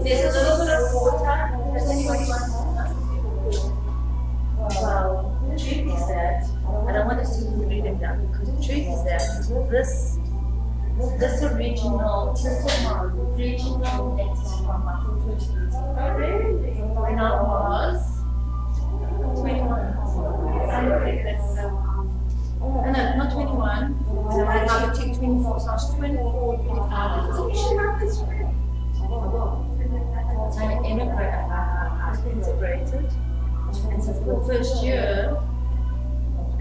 There's a little bit of water. Does anybody want to? Well, the truth is that I don't want to see you read them down because the truth is that this original letters from my first when I was 21. No, not 21. I took 24, so I was 24, 25. So I integrated. And so for the first year,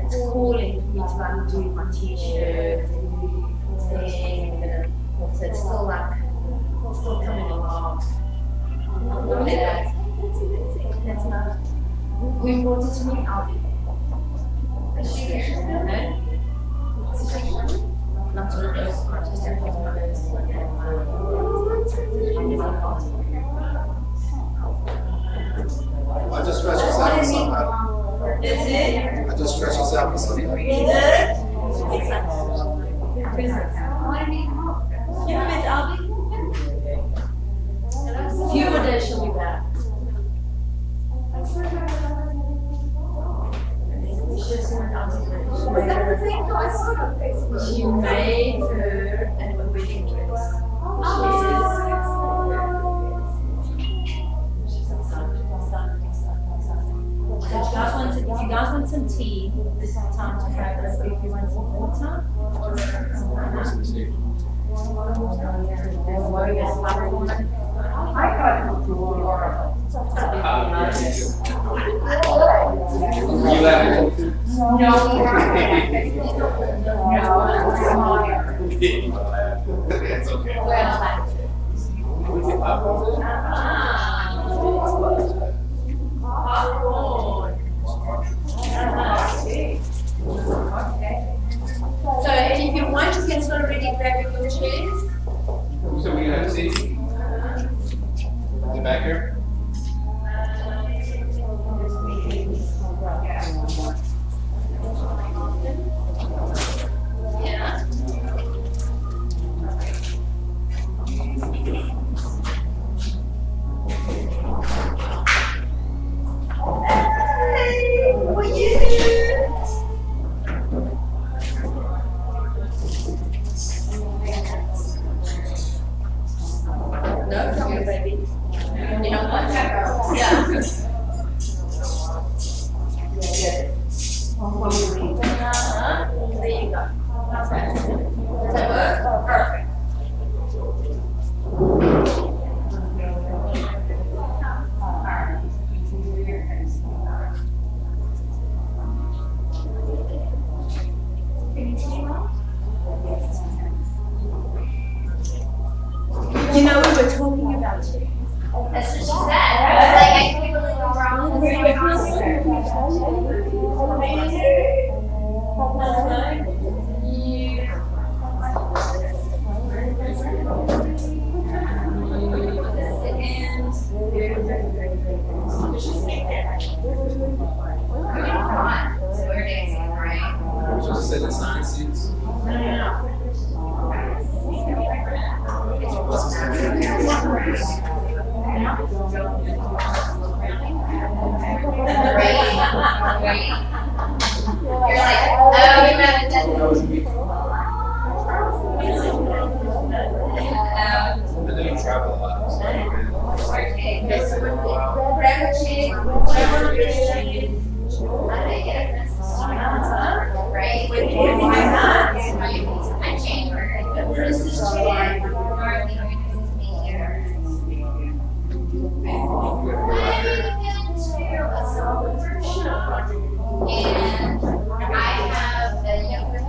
it's calling for me to like do my t-shirts and do things, and so it's still like, still coming along. Look at that. That's not. We brought it to me out. Not to look at us, not just I just stretch yourself for something. Is it? I just stretch yourself for something. You did? Exactly. You ever met Albie? A few more days she'll be back. Was that the same class? She made her an wedding dress. If you guys want some tea, this is the time to have it. If you want some water, I got it. You let me. No. It's okay. So if you want, you can start already grab your chairs. So we can have a seat? Is it back here? Yeah. Hey, what are you doing? No, come here, baby. You don't want that girl. Yeah. There you go. How's that? Does that work? Perfect. You know, we were talking about you. That's what she said. I was like, I can't believe I'm wrong with this Just sit in science seats. You're like, oh, you haven't done And then you travel a lot. So whatever cheese, whatever fish cheese. Right? I changed her. This is Jan. Nice to meet you. And I have the younger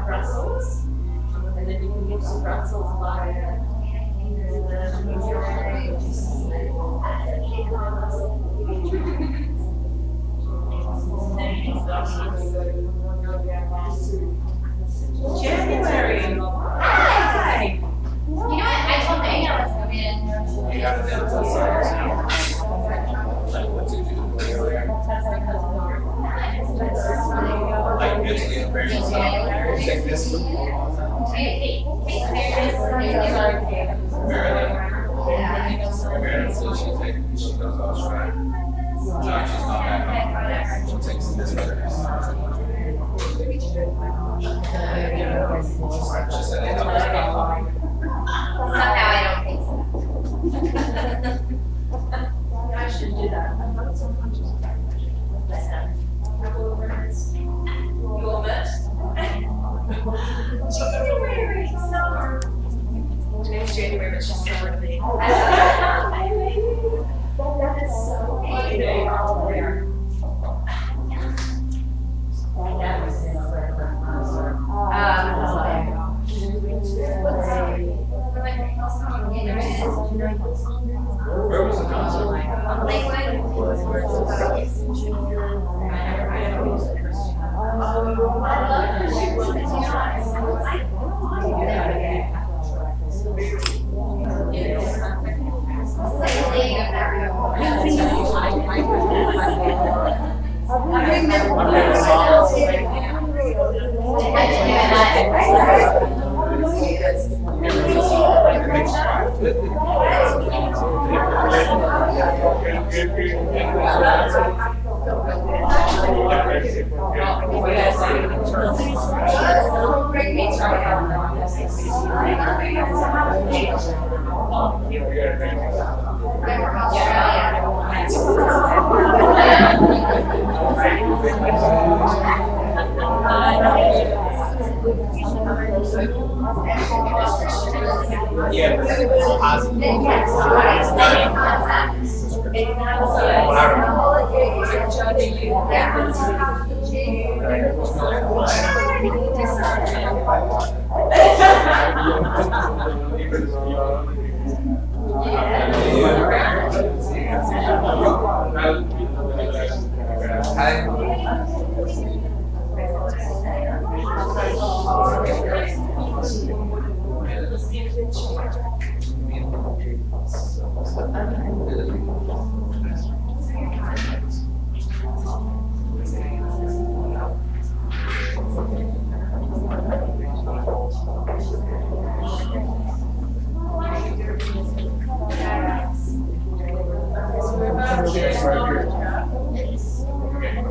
Brussels, and then you can get some Brussels by January. Hi. You know what? I told Megan I was coming in. you have to do science. Like what to do. No, she's not back. She'll take some necessary. She said it's Somehow I don't think so. I should do that. I'm not so conscious of that. Listen, you're missed. January, summer. Today's January, but she's summer to me. That is so funny. Where was the concert?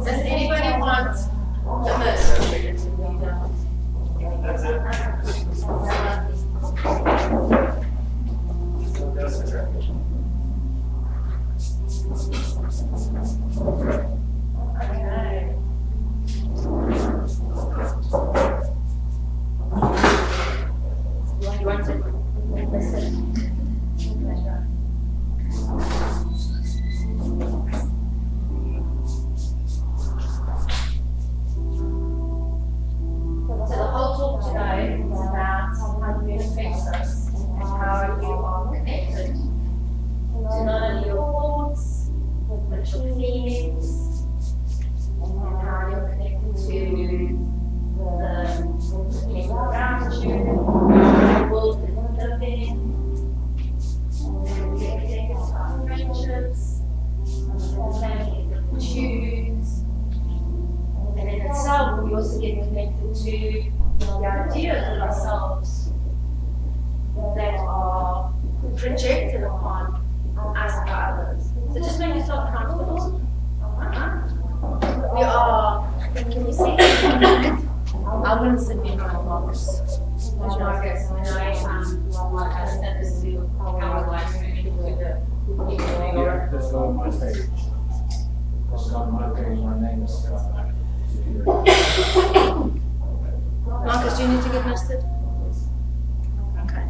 Does anybody want the list? Projected upon us by others. So just make yourself comfortable. We are, can you see? I'm going to sit behind Marcus. Marcus, and I sent this to our live streaming to the Yeah, this is on my page. This is on my page, my name is Marcus, do you need to get misted? Okay.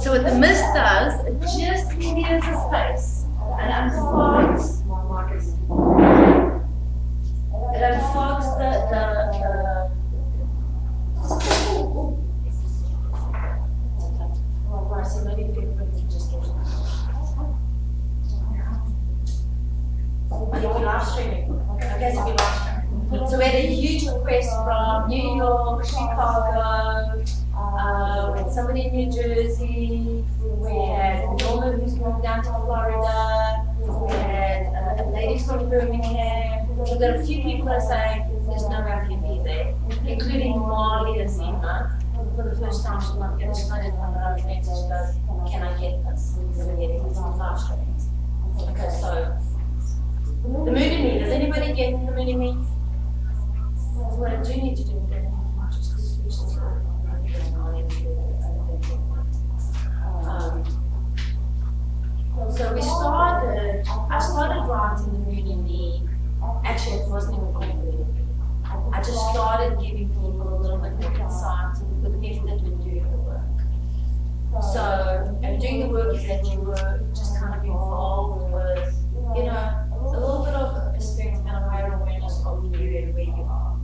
So what the mist does, it just clears the space and unfogs, Marcus. It unfogs the so maybe people can just get live streaming. Okay, so we live streaming. So we had a huge request from New York, Chicago, we had somebody in New Jersey, we had Norman who's moved down to Florida, we had a lady from Birmingham. We've got a few people that are saying there's no way I can be there, including Marley and Zima. For the first time, she's not in on her event, she goes, can I get this? So we're getting these live streamings. do need to do it. Just switch this off. So I started writing the Moon in Me. Actually, it wasn't even completed. I just started giving people a little bit more insight with the people that were doing the work. So, and doing the work is that you were just kind of involved with, you know, a little bit of perspective and a higher awareness of you and where you are.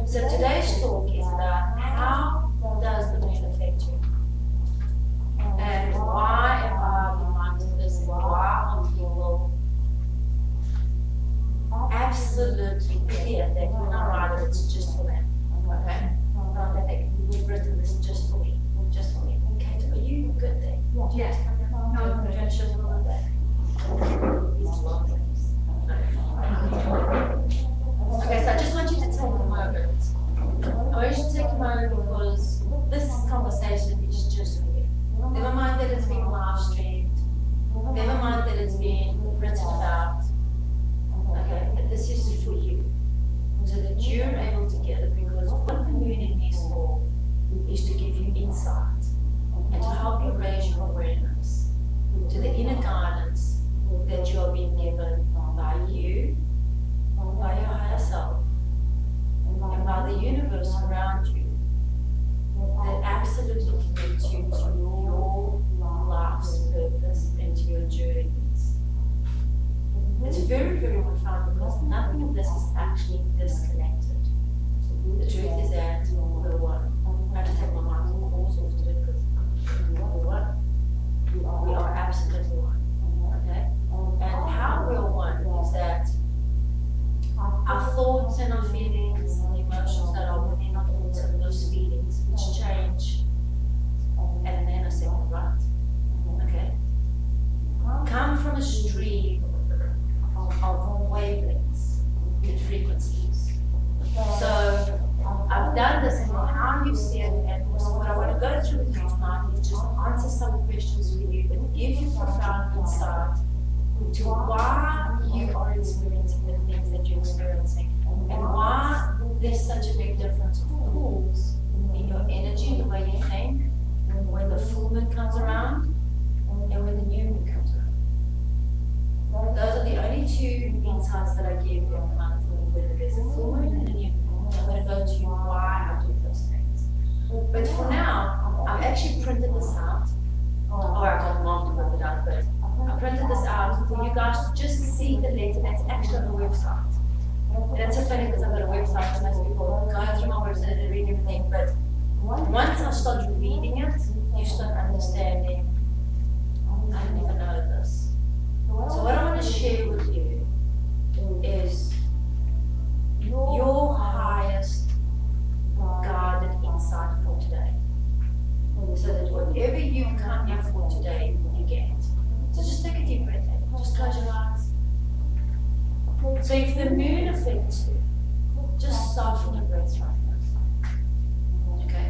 So today's talk is about how does the moon affect you? And why am I reminding this and why are people absolutely clear that when I write it, it's just for them. Okay? Not that you've written this just for me. Just for me. Okay, are you good there? Yeah. No, I'm going to shift a little bit. Okay, so I just want you to take a moment. I want you to take a moment because this conversation is just for you. Never mind that it's been live streamed. Never mind that it's been written about. Okay, but this is for you. So that you're able to get it, because what the Moon in Me is for is to give you insight and to help you raise your awareness to the inner guidance that you are being given by you, by your higher self, and by the universe around you that absolutely connects you to your life's purpose and to your journeys. It's very, very profound because nothing of this is actually disconnected. The truth is that we're one. I just take my mind from all sorts of it because we're one. We are absolutely one. Okay? And how we're one is that our thoughts and our feelings and the emotions that are within our thoughts and those feelings, which change at a nanosecond, right? Okay? Come from a stream of wavelengths and frequencies. So I've done this and how you see it, and so what I want to go through with you tonight is just answer some questions for you that give you profound insight to why you are experiencing the things that you're experiencing and why there's such a big difference of pulls in your energy, the way you think, when the full moon comes around and when the new moon comes around. Those are the only two insights that I give every month when there's a full moon and a new moon. I'm going to go to you why I do those things. But for now, I've actually printed this out, or I got mom to print it out, but I printed this out for you guys to just see the letter that's actually on the website. And it's so funny because I've got a website and most people go through my website and read everything, but once I start reading it, you start understanding, I didn't even know this. So what I want to share with you is your highest guided insight for today. So that whatever you've come here for today, you get. So just take a deep breath in. Just close your eyes. So if the moon affects you, just soften your breath right now. Okay?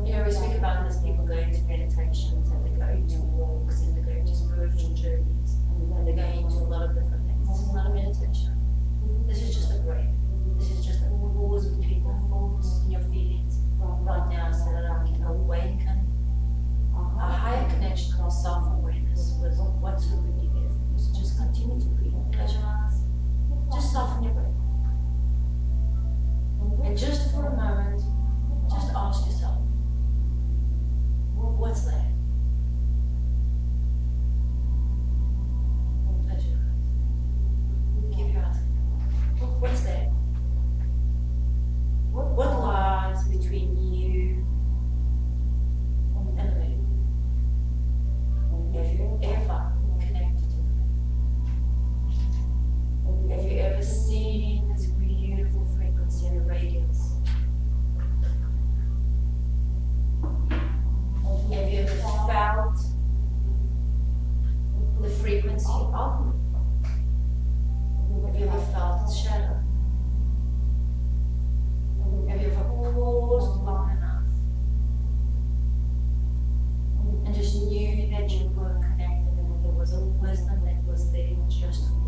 You know, we speak about this, people going to meditations and they're going to walks and they're going to spiritual journeys and they're going into a lot of different things. This is not a meditation. This is just a breath. This is just a pause between your thoughts and your feelings right now so that I can awaken a higher connection of self-awareness with what's already there for you. So just continue to breathe. Close your eyes. Just soften your breath. And just for a moment, just ask yourself, what's there? Close your eyes. Keep your eyes open. What's there? What lies between you and the moon? Have you ever connected to the moon? Have you ever seen this beautiful frequency and radiance? Have you ever felt the frequency of the moon? Have you ever felt its shadow? Have you ever paused long enough and just knew that you were connected and that there was a wisdom that was there just for you?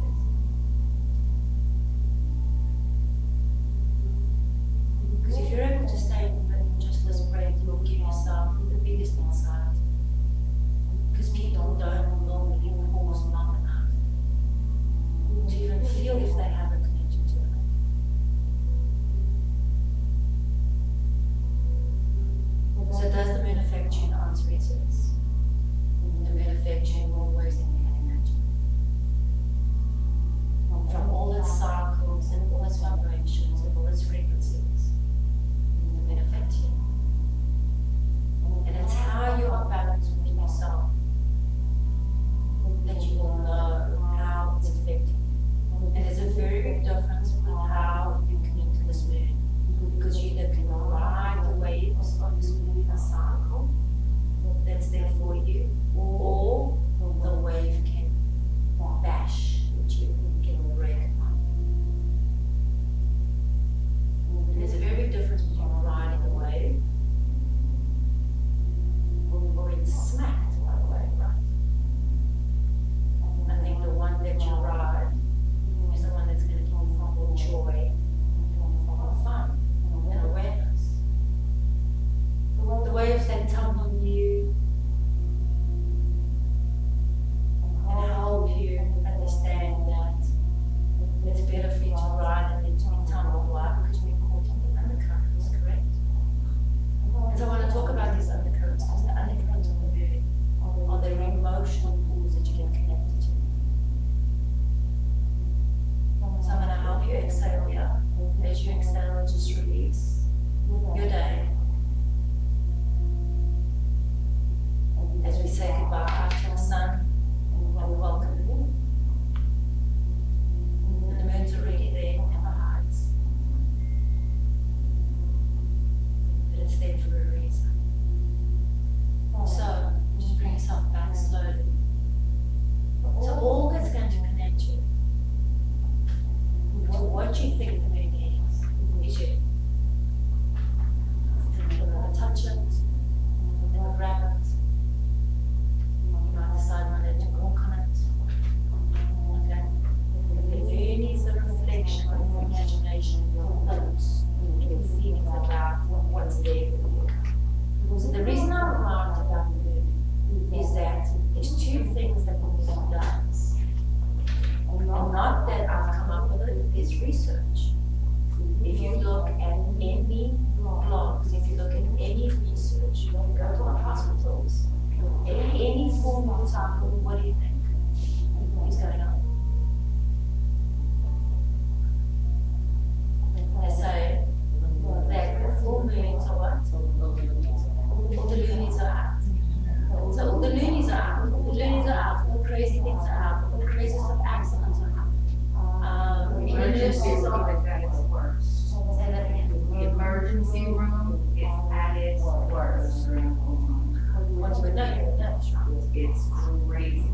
it's crazy.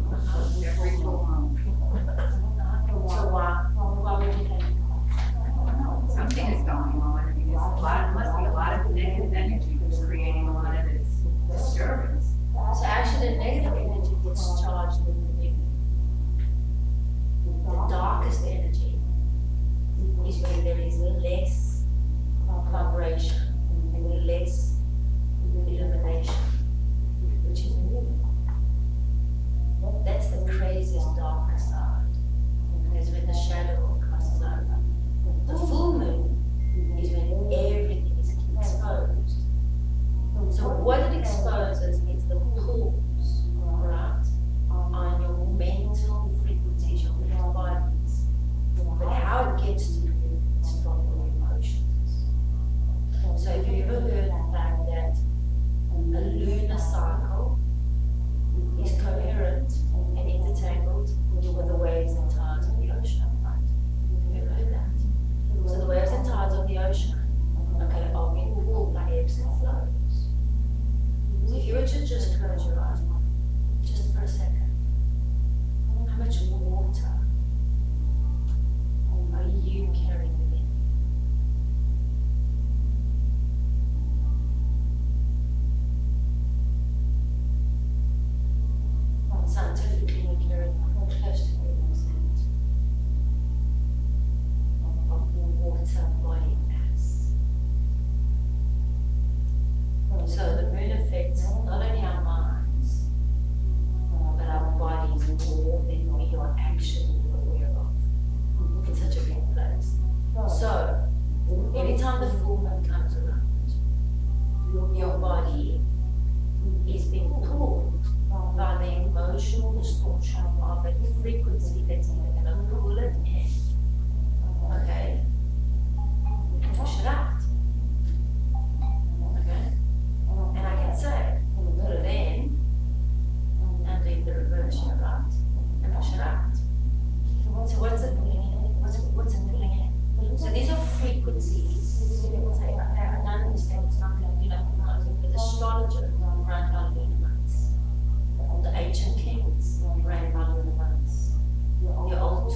Every full moon. So why would you think? Something is going on. I mean, there's a lot, must be a lot of negative energy that's creating a lot of this disturbance. So actually the negative energy gets charged in the beginning. The darkest energy is when there is less vibration and less illumination, which is moving. That's the craziest darkest side. Because when the shadow crosses over. The full moon is when everything is exposed. So what it exposes is the pulls, right, on your mental frequencies, your mental bodies. But how it gets to you is from your emotions. So have you ever heard the fact that a lunar cycle is coherent and intertangled with the waves and tides of the ocean, right? Have you ever heard that? So the waves and tides of the ocean, okay, are being pulled by ebbs and flows. So if you were to just close your eyes, just for a second, how much water are you carrying within? Scientifically, we carry close to 30% of water body mass. So the moon affects not only our minds, but our bodies more than we are actually aware of. It's such a big place. So anytime the full moon comes around, your body is being pulled by the emotional distortion of a frequency that's either going to pull it in, okay, and push it out. Okay? And I can say, pull it in, and do the reverse, right? And push it out. So what's it pulling in? What's it pulling in? So these are frequencies. So people say, okay, I don't understand, it's not going to do nothing. But astrologers run by lunar months. The ancient kings ran by lunar months. The old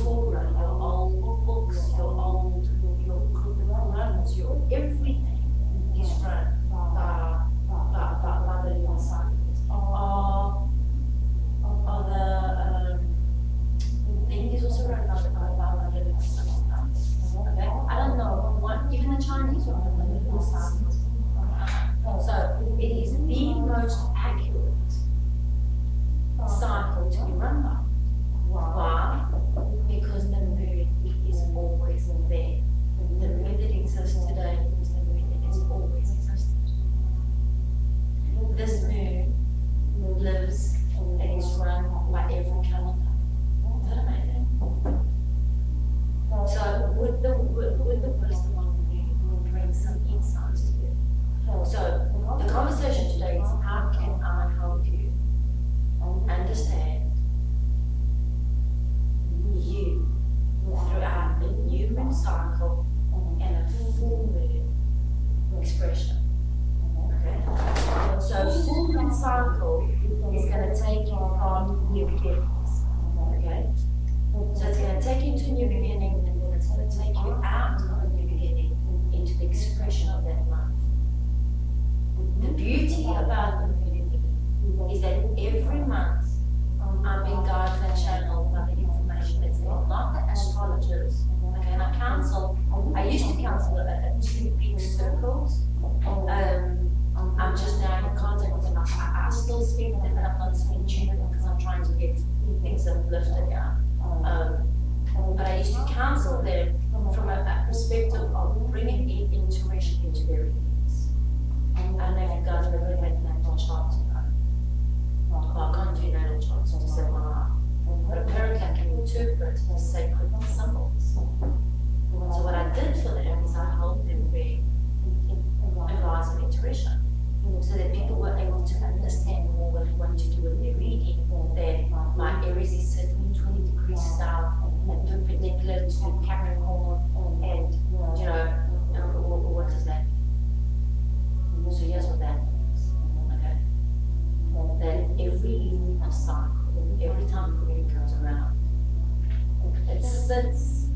sits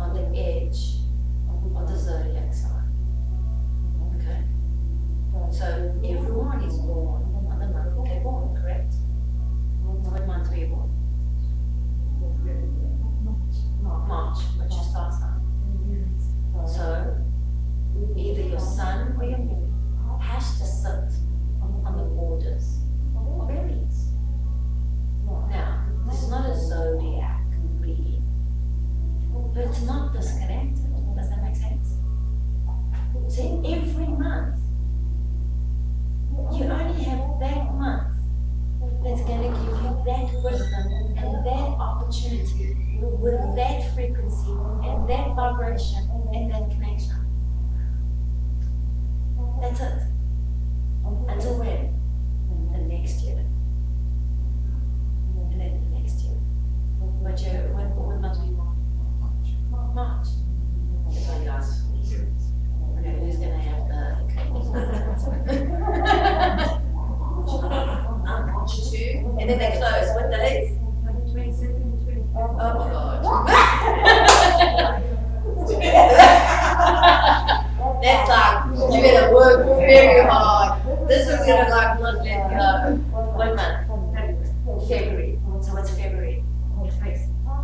on the edge of the zodiac sign. Okay? So everyone is born on the month they're born, correct? What month were you born? March, which is star sign. So either your sun or your moon has to sit on the borders of Aries. Now, this is not a zodiac reading, but it's not disconnected. Does that make sense? So every month, you only have that month that's going to give you that wisdom and that opportunity with that frequency and that vibration and that connection. That's it. Until when? The next year. And then the next year. What month were you born? March. That's all you asked. Okay, who's going to have the March 2. And then they close. What days? 22nd, 24th. Oh my God. That's like, you better work very hard. This is gonna like not let go. What month? February. So what's February?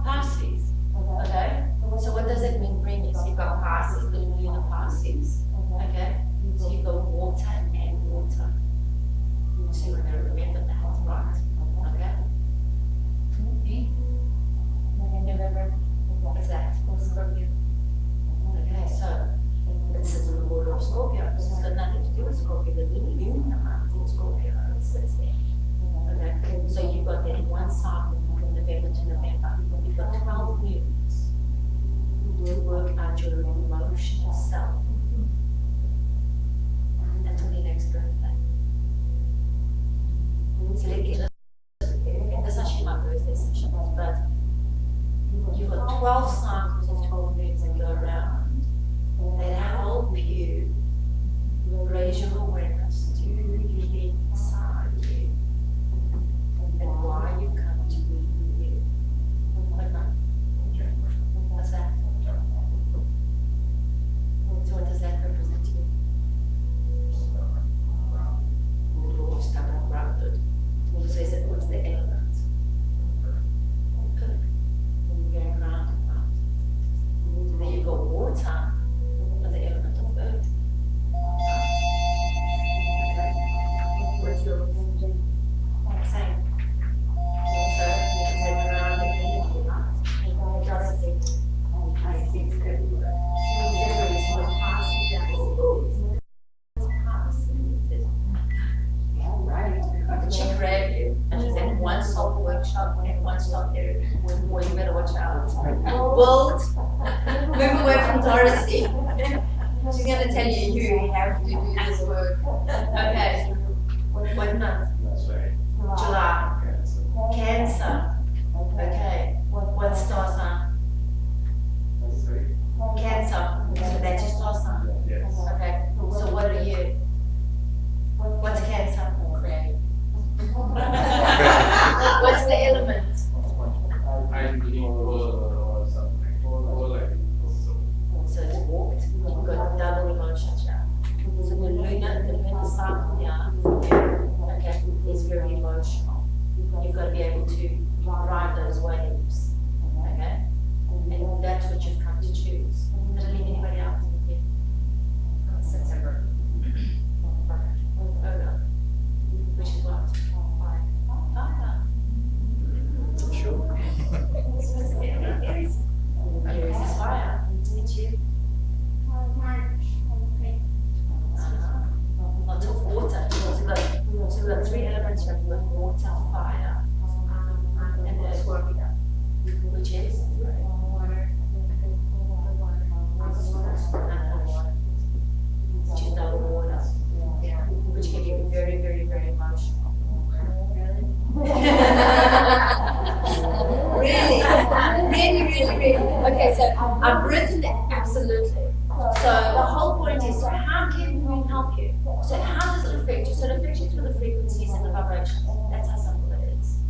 Pisces. Okay? So what does it mean bring you? So you've got Pisces, the lunar Pisces. Okay? So you've got water and water. So you're gonna remember that, right? Okay? November. What's that? Scorpio. Okay, so it sits in the border of Scorpio. So it's got nothing to do with Scorpio. The lunar month in Scorpio sits there. Okay, so you've got that one cycle from November to November. You've got 12 moons to work out your emotional self until your next birthday. So this is actually my birthday session, but you've got 12 cycles of 12 moons that go around that help you raise your awareness to who you live inside you and why you've come to be you. What month? What's that? So what does that represent to you? Stubborn, grounded. So is it, what's the element? Very grounded, right? And then you've got water, but the element of earth. Okay. What's yours? Same. So it's a grounded energy, right? It does affect things everywhere. February is not passing down. She grabbed you and she said one stop workshop and one stop there. Well, you better watch out. World, move away from Dorothy. She's going to tell you you have to do this work. Okay. What month? July. Cancer. Okay. What star sign? Cancer. So that's your star sign? Yes. Okay. So what are you? What's Cancer? Crab. What's the element? I need or something. Or like So it's walked. You've got double emotion here. So the lunar cycle here, okay, is very emotional. You've got to be able to ride those waves. Okay? And that's what you've come to choose. Did I leave anybody else? September. Oh no. Which is what? Fire. sure. Aries is fire. It's you. Lots of water. So we've got three elements from water, fire, and then Scorpio, which is water. Which is double water, which can be very, very, very emotional. Really? Really? Okay, so I've written that absolutely. So the whole point is, so how can we help you? So how does it affect you? So it affects you through the frequencies and the vibrations. That's how simple it is.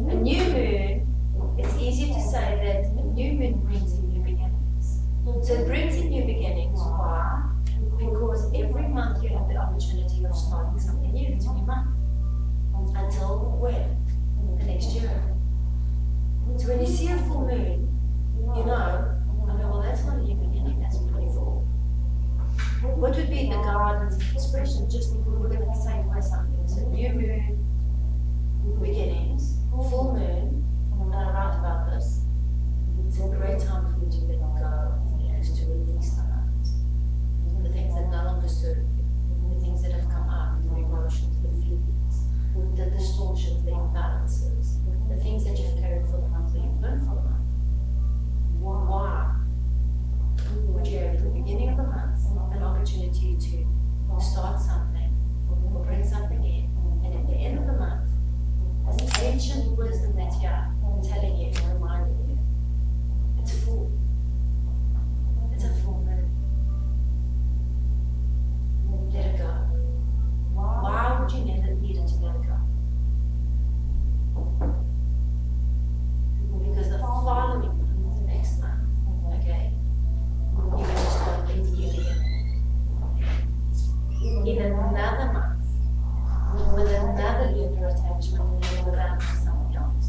A new moon, it's easier to say that a new moon brings in new beginnings. So it brings in new beginnings. Why? Because every month you have the opportunity of starting something new. It's a new month. Until when? The next year. So when you see a full moon, you know, okay, well that's not a new beginning, that's beautiful. What would be the guidance and expression just if we were going to say by something? So new moon, beginnings, full moon, and I write about this. It's a great time for you to let go, to release the things that no longer serve you, the things that have come up, the emotions, the feelings, the distortions, the imbalances, the things that you've carried for the month, that you've learned for the month. Why would you have at the beginning of the month an opportunity to start something or bring something in, and at the end of the month, as ancient wisdom that's here, telling you, reminding you, it's full. It's a full moon. Let it go. Why would you never need it to let it go? Because the following month, the next month, okay, you're going to start a new beginning. In another month, with another lunar attachment, with something else.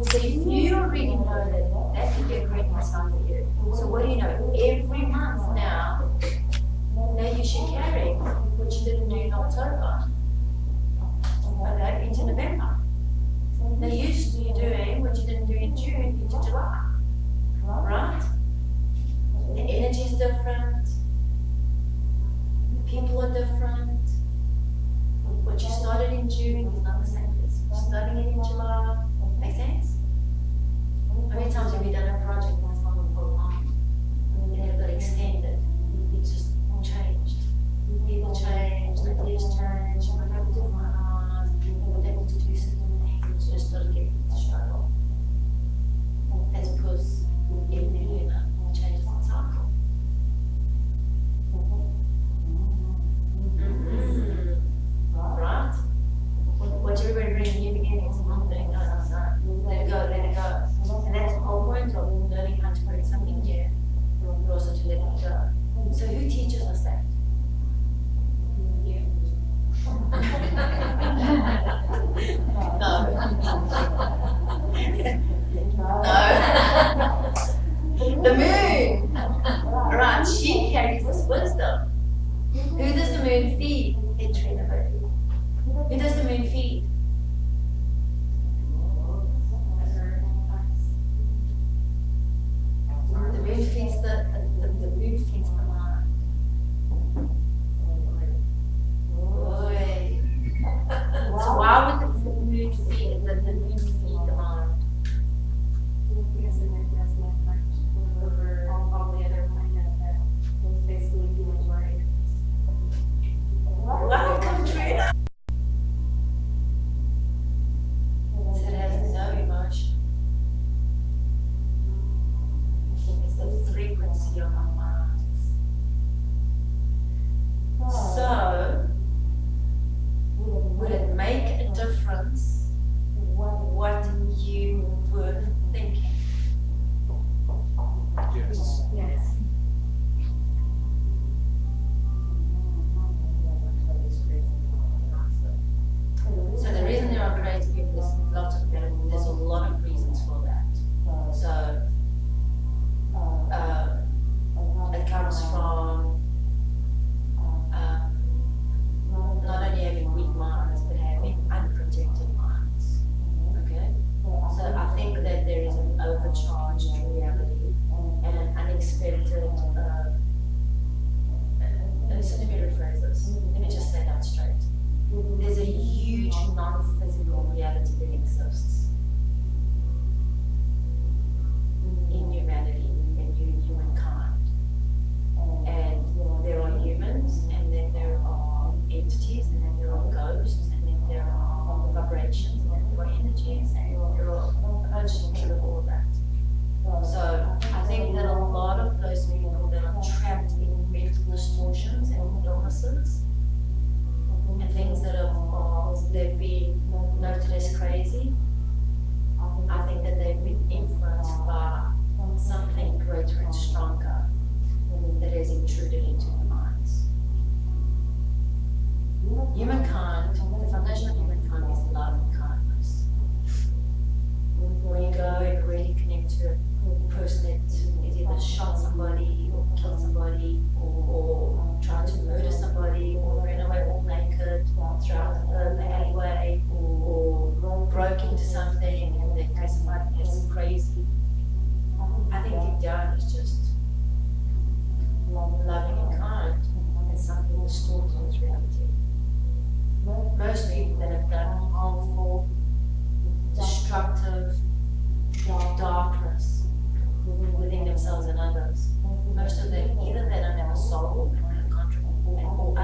So if you already know that that could be a great time for you, so what do you know? Every month now you should carry what you didn't do in October, okay, into November. Now you're doing what you didn't do in June into July, right? The energy is different, people are different. What you started in June is not the same as starting it in July. Make sense? How many times have you done a project that's not for long and it got extended? It just changed. People changed, ideas changed, you were able to finalize, you were able to do certain things, you just started getting into struggle.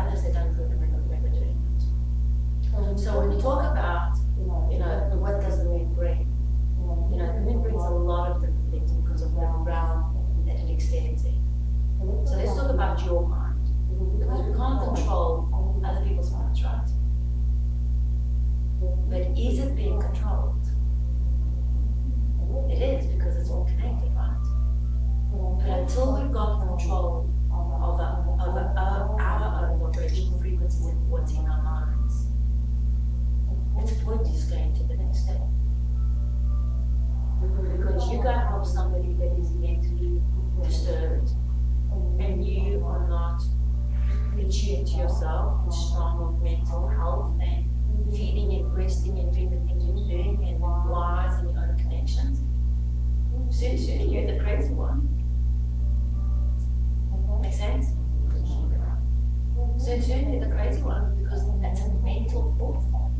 others that don't remember doing it. So when you talk about, what does the moon bring? The moon brings a lot of different things because of the realm that it extends in. So let's talk about your mind, because we can't control other people's minds, right? But is it being controlled? It is, because it's all connected, right? But until we've got control of our own vibrational frequencies and what's in our minds, it's pointless going to the next step. Because you go help somebody that is mentally disturbed, and you are not attuned to yourself and strong with mental health and feeding and resting and doing the things you're doing and wise and your own connections. Soon you're the crazy one. Make sense? Soon you're the crazy one, because that's a mental thought form.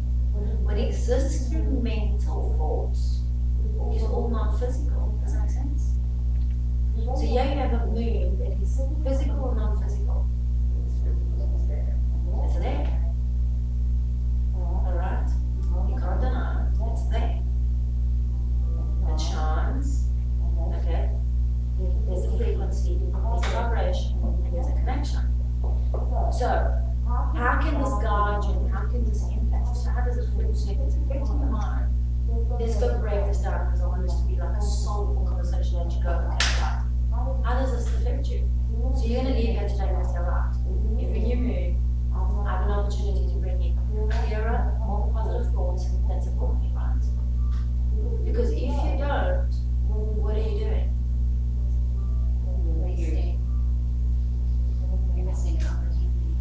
What exists through mental thoughts is all non-physical. Does that make sense? So here you have a moon that is physical or non-physical. It's there. Alright? You can't deny it. It's there. It shines. Okay? There's a frequency, there's a vibration, and there's a connection. So, how can this guide you? How can this impact you? So how does it affect you? If it's affecting your mind, let's go break this down, because I want this to be like a soulful conversation that you go, okay, right? How does this affect you? So you're going to leave here today and say, right, if in your mood, I have an opportunity to bring in clearer, more positive thoughts that support me, right? Because if you don't, what are you doing? You're missing an opportunity.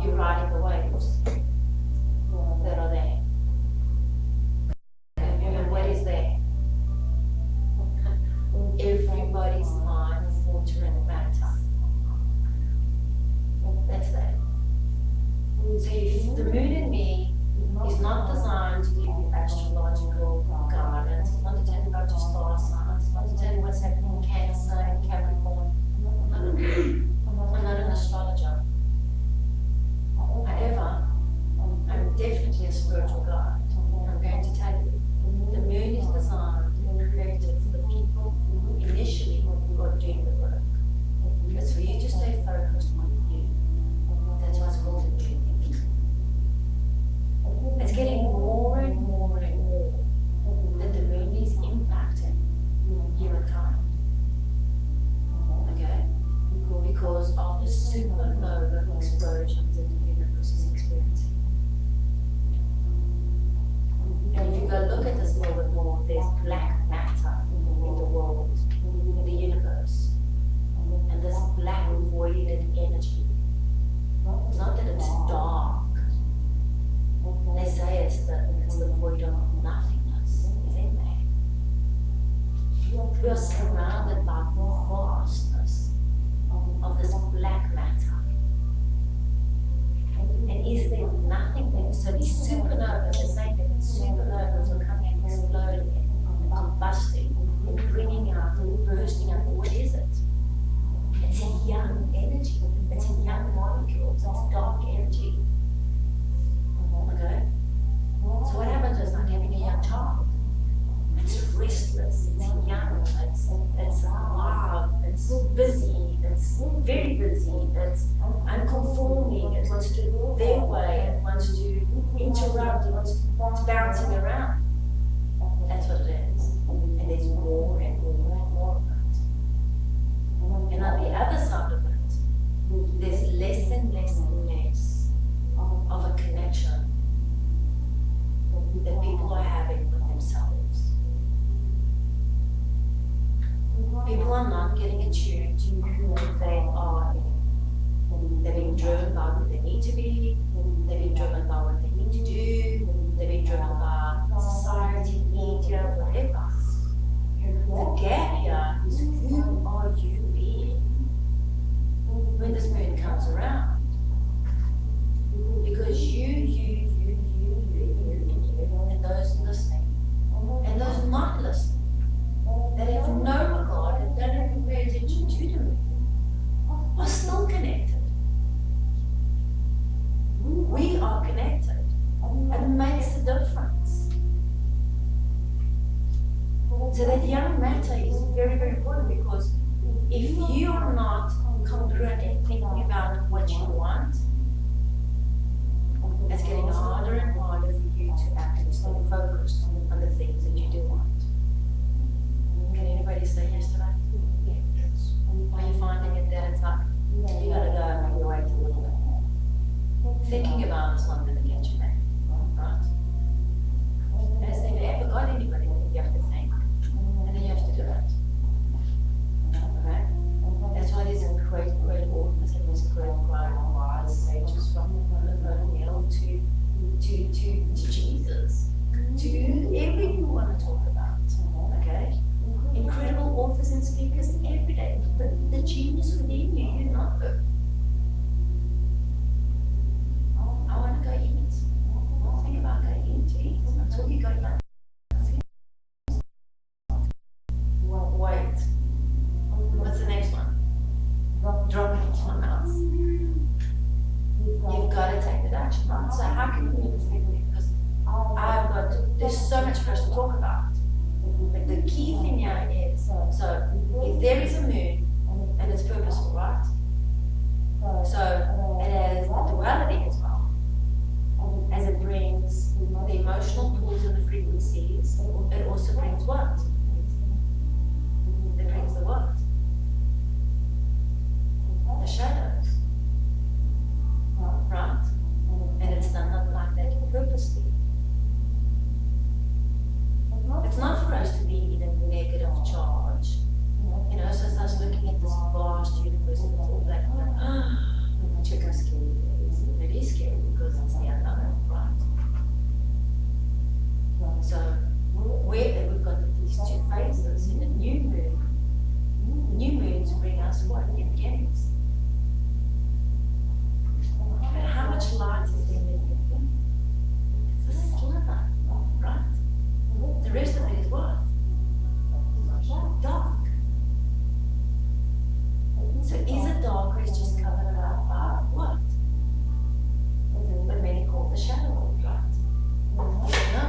You're riding the waves that are there. And what is there? Everybody's mind filtering matter. That's there. So if the moon in me is not designed to give you astrological guidance, it's not to tell you about your star signs, it's not to tell you what's happening in Cancer and Capricorn. I'm not an astrologer. However, I'm definitely a spiritual guide. I'm going to tell you, the moon is designed and created for the people initially who are doing the work. It's for you to stay focused on you. That's why it's called a moon. It's getting more and more and more that the moon is impacting humankind. Okay? Because of the supernova explosions that the universe is experiencing. And if you go look at this a little bit more, there's black matter in the world, in the universe. And this black voided energy, it's not that it's dark. They say it's the void of nothingness. Is in there. We are surrounded by vastness of this black matter. And is there nothing there? So these supernovas, they're saying that supernovas are coming and exploding and combusting and bringing out and bursting out. What is it? It's a young energy. It's a young molecule. It's dark energy. Okay? So what happens is like having a young child. It's restless, it's young, it's alive, it's busy, it's very busy, it's unconforming, it wants to do their way, it wants to interrupt, it's bouncing around. That's what it is. And there's more and more and more of it. And on the other side of it, there's less and less and less of a connection that people are having with themselves. People are not getting attuned to who they are. They're being driven by who they need to be, they're being driven by what they need to do, they're being driven by society, media, whatever. The gap here is who are you being when this moon comes around? Because you, and those listening, and those not listening, that have no regard and don't even pay attention to them, are still connected. Young matter is very, very important because if you are not congruent in thinking about what you want, it's getting harder and harder for you to actually stay focused on the things that you do want. Can anybody say yes to that? Yes. Are you finding it that it's like, you gotta go and you wait a little bit? Thinking about it's not gonna get you there, right? And it's never ever got anybody. You have to think, and then you have to do it. Okay? That's why there's great authors and there's great wise sages from O'Neill to Jesus, to everything you want to talk about. Okay? Incredible authors and speakers every day. The genius within you, you know. I want to go eat. Think about going in to eat until you go back. Wait. What's the next one? Drop it into my mouth. You've got to take that action. So how can we move effectively? Because there's so much for us to talk about. But the key thing here is, so if there is a moon and it's purposeful, right? So it has the duality as well. As it brings the emotional pulls and the frequencies, it also brings what? It brings the what? The shadows. Right? And it's done like that purposely. It's not for us to be in a negative charge. You know, so it's us looking at this vast universe and it's all like, check how scary it is. It is scary because it's the unknown, right? So we've got these two phases in the new moon. New moons bring us what? New beginnings. But how much light is there in the new beginning? It's a sliver, right? The rest of it is what? Dark. So is it dark or is just covered around by what? What many call the shadow, right? No.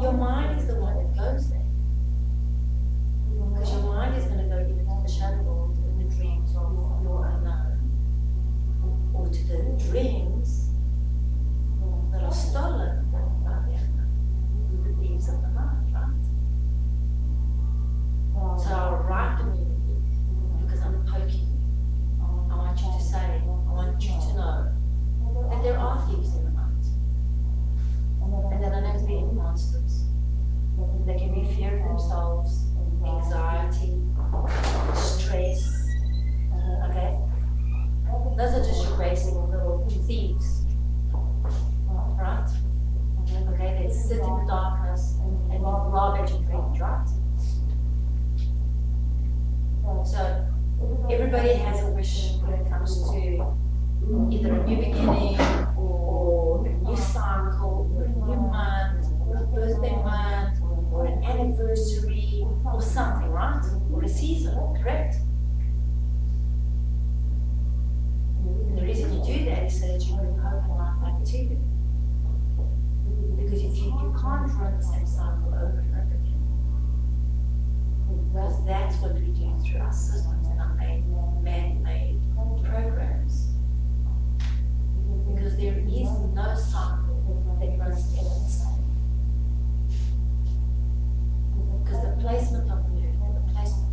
Your mind is the one that goes there. Because your mind is going to go either to the shadow world in the dreams of your unknown, or to the dreams that are stolen by the unknown, the thieves of the mind, right? So I'll write them immediately because I'm poking you. I want you to say, I want you to know that there are thieves in the mind. And they don't have to be any monsters. They can be fear of themselves, anxiety, stress. Okay? Those are just your basic little thieves. Right? Okay, they sit in the darkness and rob at your dreams, right? So everybody has a wish when it comes to either a new beginning or a new cycle or a new month or a birthday month or an anniversary or something, right? Or a season, correct? And the reason you do that is so that you bring hope and light back to you. Because if you can't run the same cycle over and over again. Because that's what we do through our systems and our man-made programs. Because there is no cycle that runs together the same. Because the placement of the moon and the placement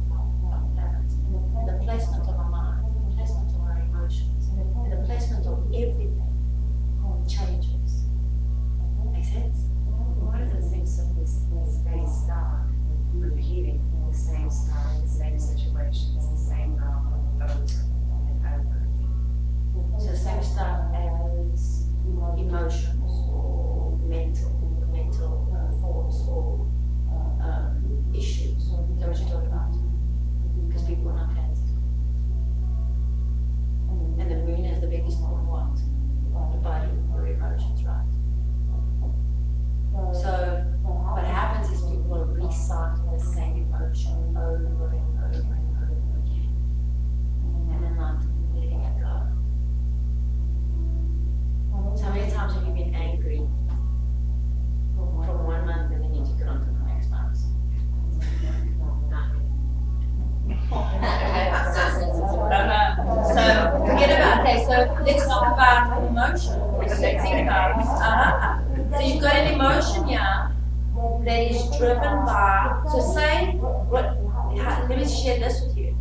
that is driven by, so say, let me share this with you.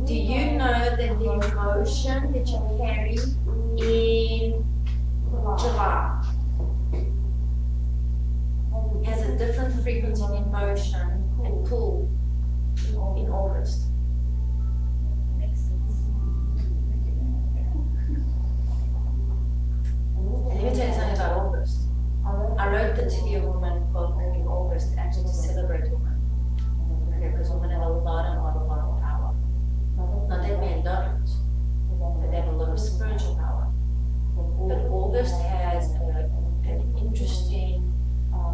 Do you know that the emotion that you carry in July has a different frequency in emotion and pull in August? Makes sense. And let me tell you something about August. I wrote the To Be a Woman quote in August actually to celebrate women. Okay, because women have a lot of power. Not that men don't, but they have a lot of spiritual power. But August has an interesting,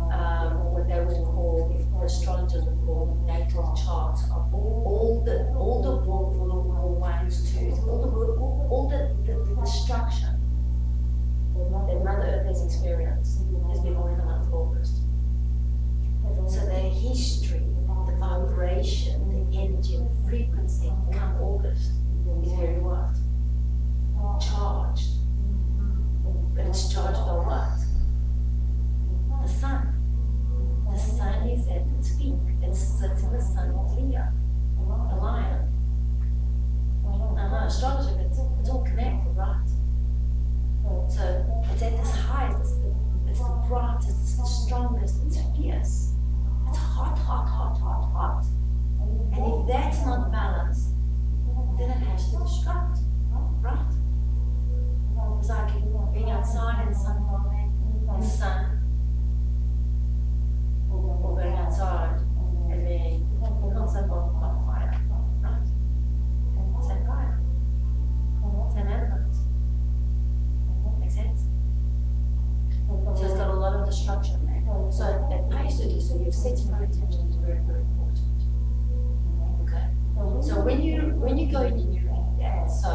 what they would call, if the astrologers would call, natal charts of all the World Wars, twos, all the destruction that Mother Earth has experienced has been all in the month of August. So the history, the vibration, the energy, the frequency come August is very what? Charged. But it's charged by what? The sun. The sun is at its peak. It sits in the sun of Leo, the lion. Now, astrology, it's all connected, right? So it's at this high, it's the brightest, it's the strongest, it's fierce. It's hot. And if that's not balanced, then it has to destruct, right? It's like being outside and sun, or going outside and then you can't set on fire, right? Same fire, same elements. Make sense? So it's got a lot of destruction there. So that pays to do. So you're setting your intention is very, very important. Okay. So when you go in and you read that, so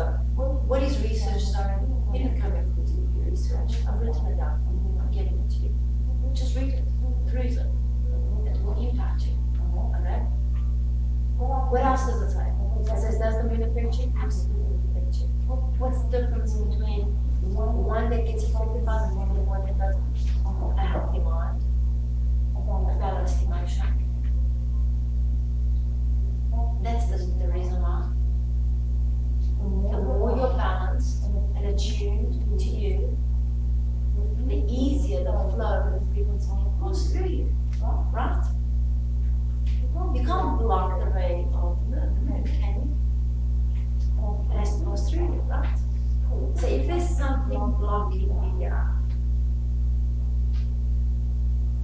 what is research? So you didn't come here for to do research. I've written it down for you. I'm giving it to you. Just read it, peruse it. It will impact you. Okay. What else does it say? It says, does the moon affect you? Absolutely affect you. What's the difference between one that gets affected by the moon and one that doesn't? A healthy mind, a balanced emotion. That's the reason why. The more you're balanced and attuned to you, the easier the flow, the frequency goes through you. Right? You can't block the ray of the moon, can you? It has to pass through you, right? So if there's something blocking you here,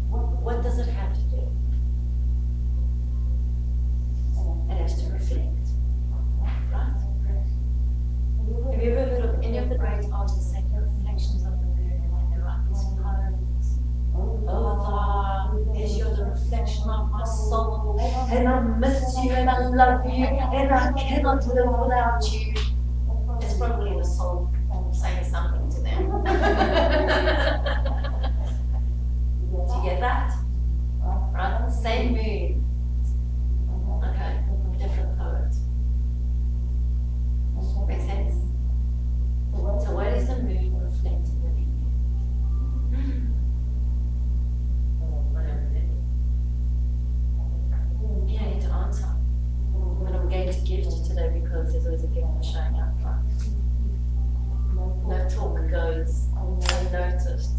what does it have to do? It has to reflect, right? Have you ever heard of any of the great artists saying the reflections of the moon when they write these poems? Oh, thou, as you're the reflection of my soul, and I miss you, and I love you, and I cannot live without you. It's probably the soul saying something to them. Do you get that? Right? Same mood. Okay, different poet. Make sense? So what is the moon reflecting within you? You don't need to answer. But I'm going to gift you today because there's always a gift for showing up, right? No talk goes unnoticed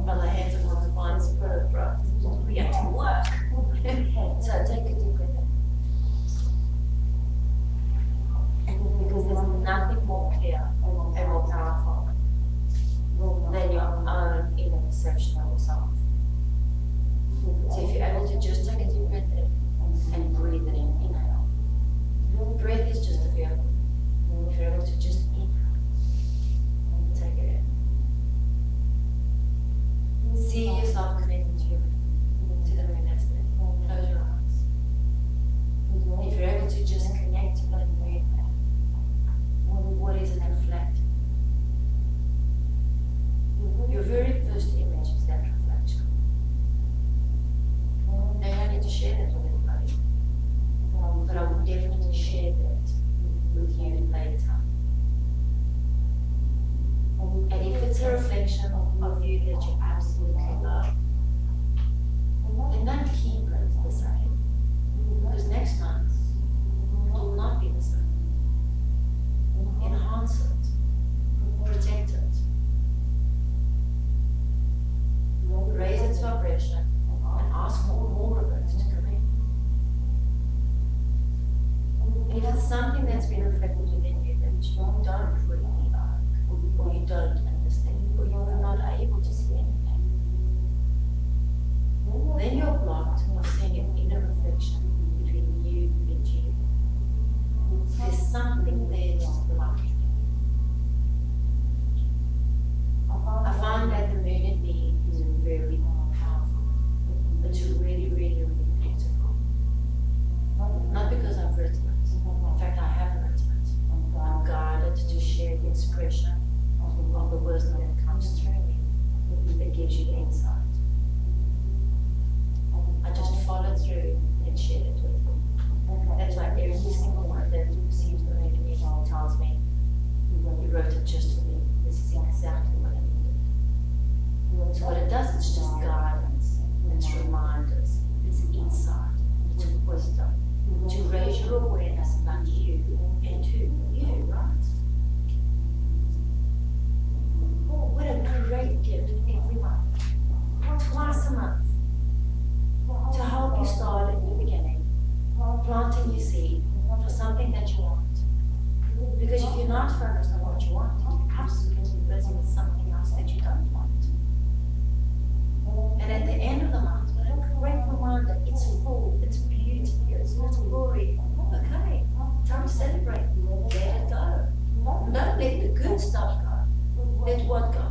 by the hands of the divine spirit, right? We have to work. wrote it just for me. This is exactly what I needed. So what it does, it's just guidance, it's reminders, it's insight, it's wisdom to raise your awareness about you and who you, right? What a great gift every month, twice a month, to help you start a new beginning, planting your seed for something that you want. Because if you're not focused on what you want, you're absolutely busy with something else that you don't want. And at the end of the month, what a great reminder, it's full, it's beautiful, it's glory. Okay, time to celebrate. Let it go. Don't let the good stuff go. Let what go?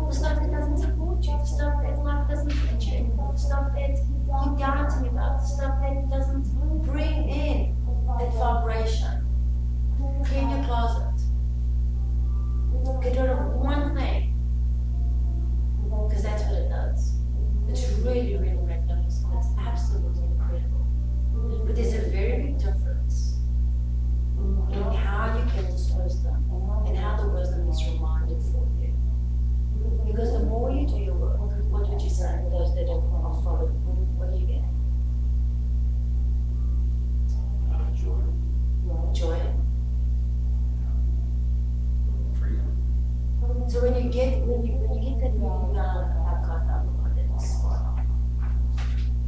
The stuff that doesn't support you, the stuff that life doesn't fit you, the stuff that you're doubting about, the stuff that doesn't bring in that vibration. Clean your closet. Get rid of one thing. Because that's what it does. It's really, really magnificent. It's absolutely incredible. But there's a very big difference in how you get this wisdom and how the wisdom is reminded for you. Because the more you do your work, what would you say? Those that are following, what are you getting? Joy. Joy. Freedom. So when you get that feeling, I've got that spot on.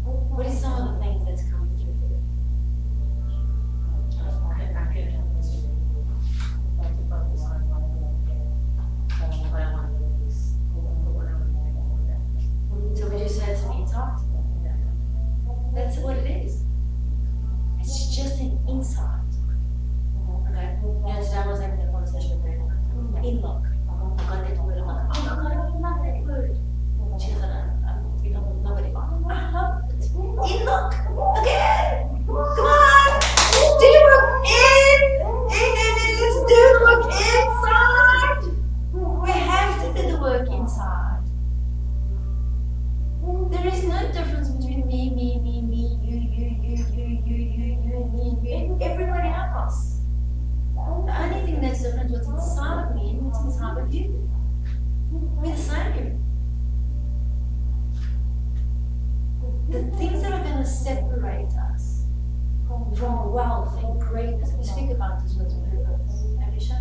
What are some of the things that's coming through for you? I could focus on what I want to release, what I want to So would you say it's an insight? That's what it is. It's just an insight. Okay? You know, today I was having a conversation with her. In-lock. I got that word. I'm like, oh my God, I love that word. She goes, you know, nobody got it. I love it. In-lock. Again. Come on. Do your work in. Let's do the work inside. We have to do the work inside. There is no difference between me, you, and everybody else. The only thing that's different is what's inside of me and what's inside of you. We're the same. The things that are going to separate us from wealth and greatness, we speak about this with purpose. Alicia?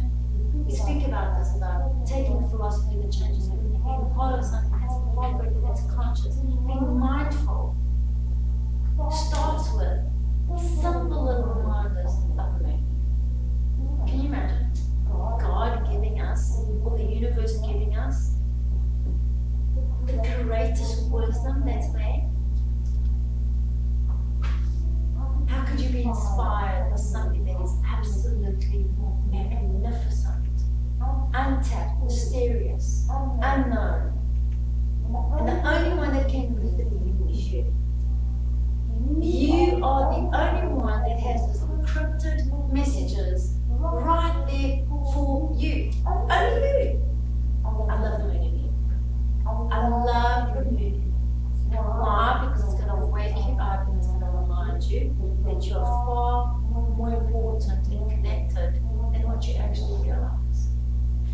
We speak about this, about taking a philosophy that changes everything, being part of something that's vibrated, that's conscious, being mindful. Starts with simple little reminders of me. Can you imagine God giving us, or the universe giving us, the greatest wisdom that's there? How could you be inspired by something that is absolutely magnificent, untapped, mysterious, unknown? And the only one that can read it is you. You are the only one that has those encrypted messages right there for you. Only you. I love the Moon in you. I love the Moon in you. Why? Because it's going to wake you up and it's going to remind you that you're far more important and connected than what you actually realize.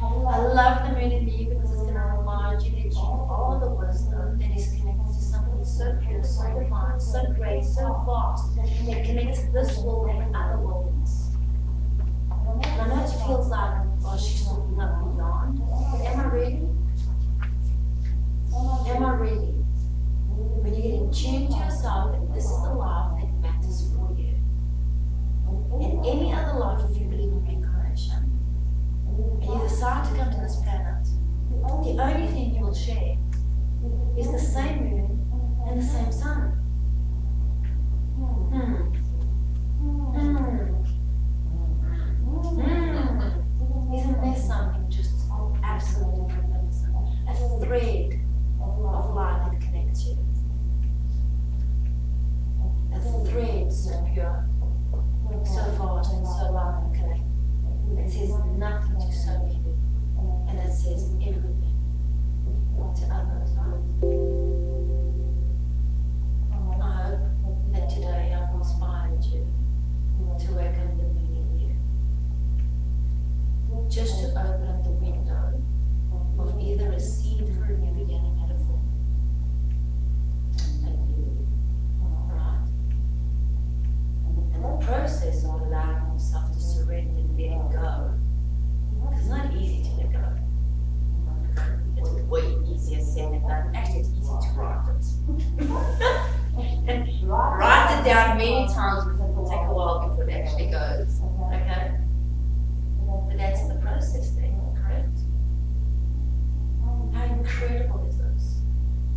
I love the Moon in you because it's going to remind you that you are the wisdom that is connected to something so pure, so divine, so great, so vast, that connects this world and other worlds. And I know it feels like, oh, she's talking about beyond, but am I really? Am I really? When you get in tune to yourself that this is the life that matters for you. And any other life, if you believe in reincarnation, and you decide to come to this planet, the only thing you will share is the same moon and the same sun. Isn't there something just absolutely magnificent? A thread of light that connects you. A thread so pure, so vast and so light and connected. It says nothing to so many, and it says everything to others. are many times it will take a while before it actually goes. Okay? But that's the process there, correct? How incredible is this?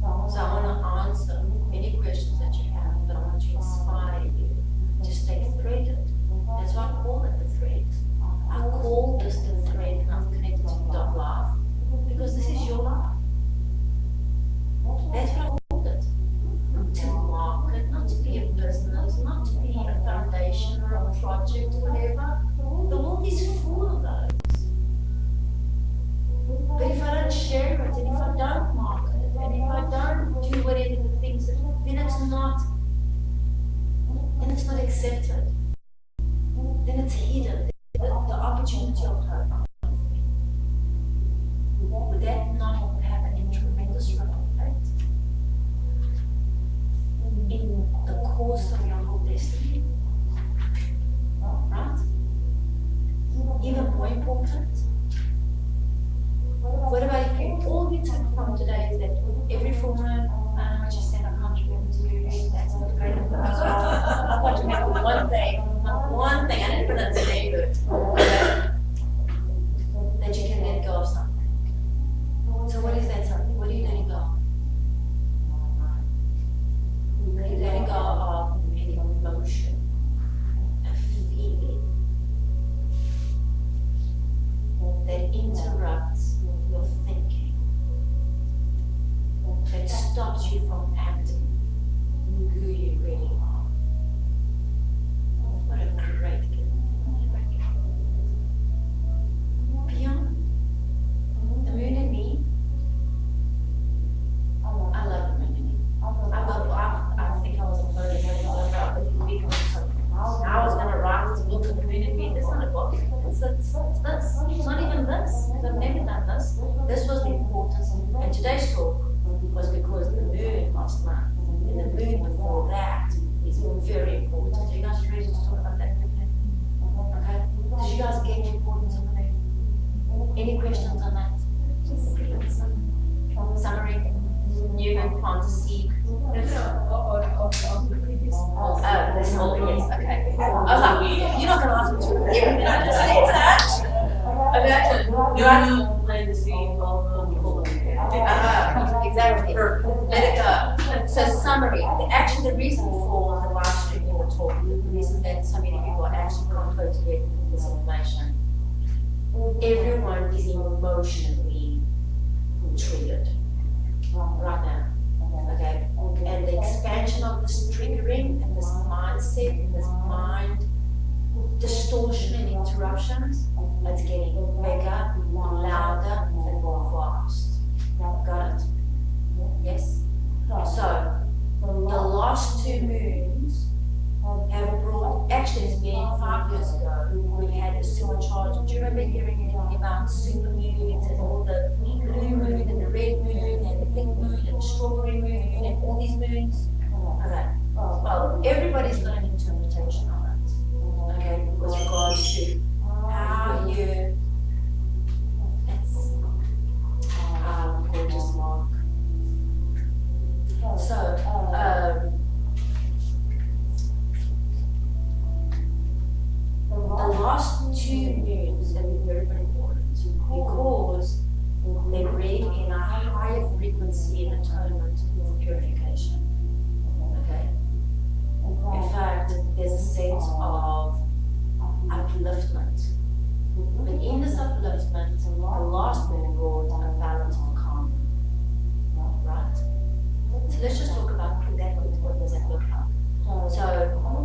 So I want to answer any questions that you have, but I want to inspire you to stay threaded. That's why I call it the thread. I call this the thread, and I'm connected to dot life because this is your life. That's what I called it. To market, not to be a business, not to be a foundation or a project or whatever. The world is full of those. But if I don't share it, and if I don't market it, and if I don't do whatever the things, then it's not accepted. Then it's hidden. The opportunity of hope. Would that not have a tremendous ripple effect in the course of your whole destiny? Right? Even more important, what about if you all you took from today is that every woman, I know what you said, I can't remember to you, that's not great. I want to remember one thing, I didn't pronounce it, that you can let go of something. So what is that something? What are you letting go? You're letting go of an emotion, a feeling that interrupts your thinking, that stops you from acting who you really are. What a great gift. Beyond the moon and me, I love the moon and me. I think I was a photo I was going to write this book of the moon and me. It's not a book. It's this. It's not even this. I've never done this. This was the importance. And today's talk was because the moon last month and the moon before that is very important. Are you guys ready to talk about that? Okay? Did you guys get the importance of the moon? Any questions on that? Summary. New moon plant a seed. This whole yes, okay. I was like, you're not going to ask me to repeat everything I just said, Saj. Okay? You plant the seed. Exactly. Let it go. So summary. The reason for the live stream or talk, the reason that so many people are actually coming to get this information. Everyone is emotionally triggered right now. Okay? And the expansion of this triggering and this mindset and this mind distortion and interruptions, it's getting bigger, louder, and more fast. Got it? Yes? So, the last 2 moons have brought, actually it's been 5 years ago, we had a supercharged. Do you remember hearing anything about super moons and all the blue moon and the red moon and the pink moon and the strawberry moon and all these moons? Okay. Well, everybody's got an interpretation on it. Okay, with regards to how you, that's gorgeous mark. So, the last 2 moons have been very, very important because they bring in a higher frequency in atonement for purification. Okay? In fact, there's a sense of upliftment. But in this upliftment, the last moon brought a balance of calm. Right? So let's just talk about that. What does that look like? So,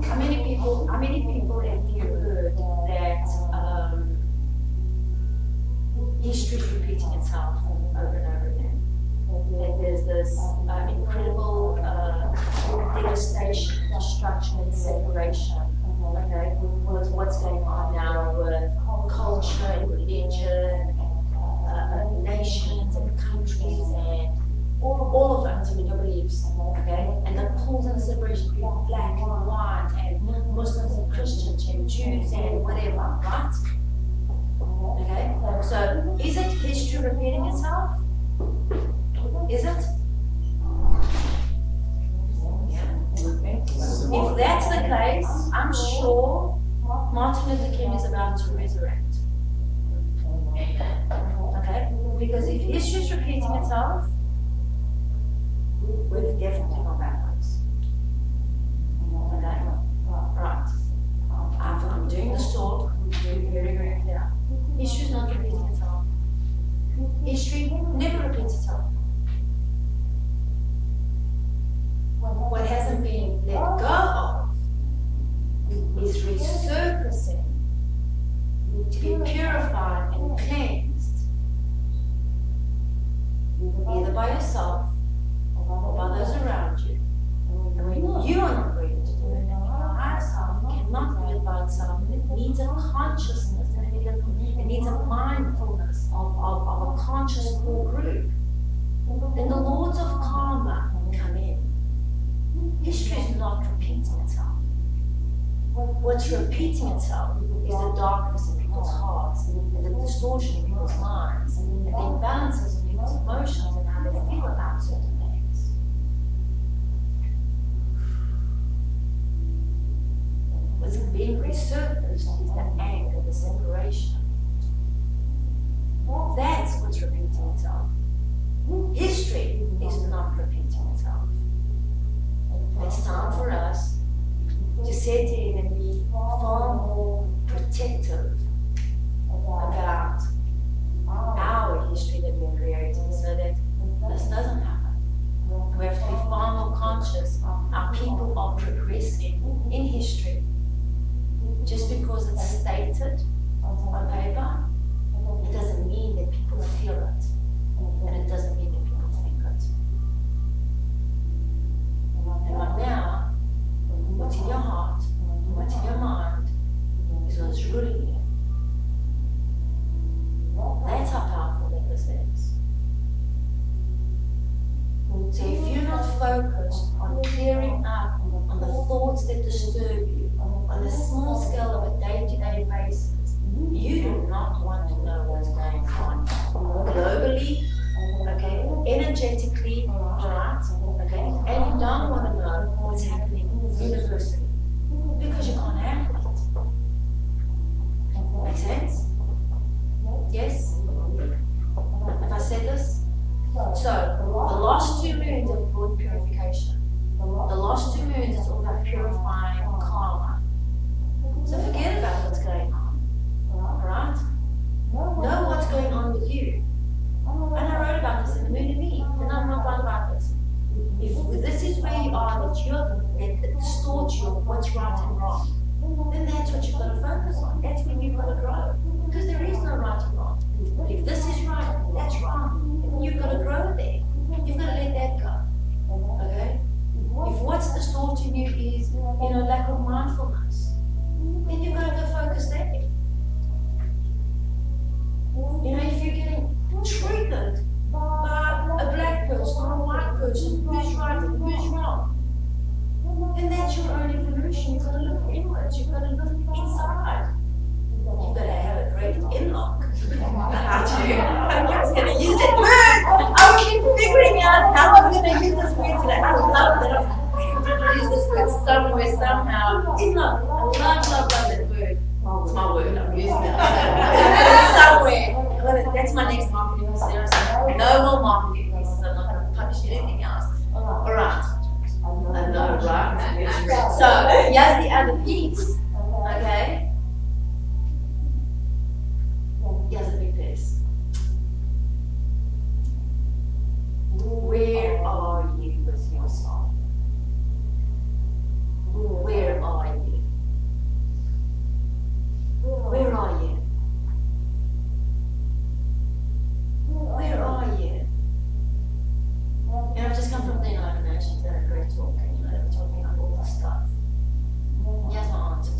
how many people have you heard that history is repeating itself over and over again? That there's this incredible devastation, destruction, and separation. Okay, with what's going on now with culture and religion, and nations and countries and all of us, I beliefs, okay? And the pulls and the separation between black and white and Muslims and Christians and Jews and whatever, right? Okay? So, is it history repeating itself? Is it? Yeah. If that's place, I'm sure Martin Luther King is about to resurrect. Okay? Because if history is repeating itself, we're definitely not backwards. Okay? Right. I'm doing this talk to be very, very clear. History is not repeating itself. History never repeats itself. What hasn't been let go of is resurfacing to be purified and cleansed, either by yourself or by those around you. And when you are not ready to do it, and your higher self cannot do it by itself, and it needs a consciousness, and it needs a mindfulness of a conscious core group, then the lords of karma come in. History is not repeating itself. What's repeating itself is the darkness in people's hearts, and the distortion in people's minds, and the imbalances in people's emotions and how they feel about certain things. What's being resurfaced is the anger, the separation. That's what's repeating itself. History is not repeating itself. It's time for us to set in and be far more protective about our history that we're creating so that this doesn't happen. We have to be far more conscious. Our people are progressing in history. Just because it's stated on paper, it doesn't mean that people feel it. And it doesn't mean that people think it. And right now, what's in your heart, what's in your mind, is what's ruling you. That's how powerful this is. So if you're not focused on clearing up on the thoughts that disturb you, on the small scale of a day-to-day basis, you do not want to know what's going on globally, okay, energetically, right, okay, and you don't want to know what's happening universally because you can't handle it. Make sense? Yes? Have I said this? So, the last 2 moons have brought purification. The last 2 moons is all about purifying karma. So forget about what's going on. Alright? Know what's going on with you. And I wrote about this in the Moon Me, and I'm not wrong about this. If this is where you are, that it distorts you of what's right and wrong, then that's what you've got to focus on. That's when you've got to grow. Because there is no right and wrong. But if this is right, that's wrong, then you've got to grow there. You've got to let that go. Okay? If what's distorting you is, lack of mindfulness, then you've got to go focus there. If you're getting triggered by a black person or a white person, who's right and who's wrong, then that's your own evolution. You've got to look inwards, you've got to look inside. You've got to have a great in-lock. I'm just going to use that word. I keep figuring out how I'm going to use this word today. I love that. I have to use this word somewhere, somehow. In-lock. I love that word. It's my word. I'm using it. Somewhere. That's my next marketing piece. No more marketing pieces. I'm not going to publish anything else. Alright. I know, right? So, here's the other piece. Okay? Here's the big piece. Where are you with your soul? Where are you? Where are you? Where are you? I've just come from the United Nations, they had a great talk, they were talking about all this stuff. Here's my answer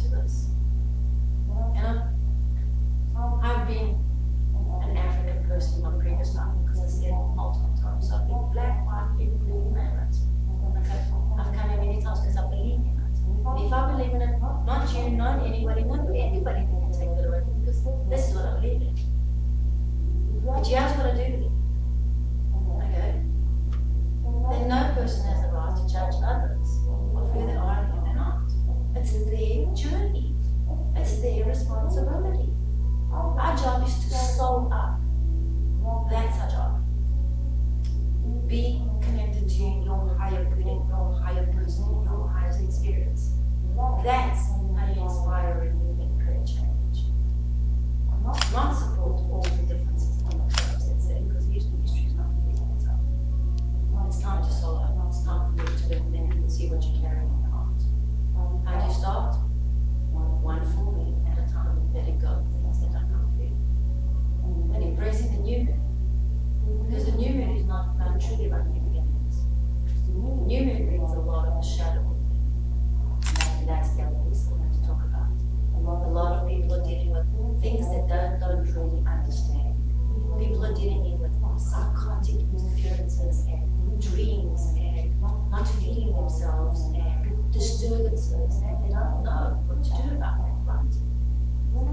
answers and they don't know what to do about that, right?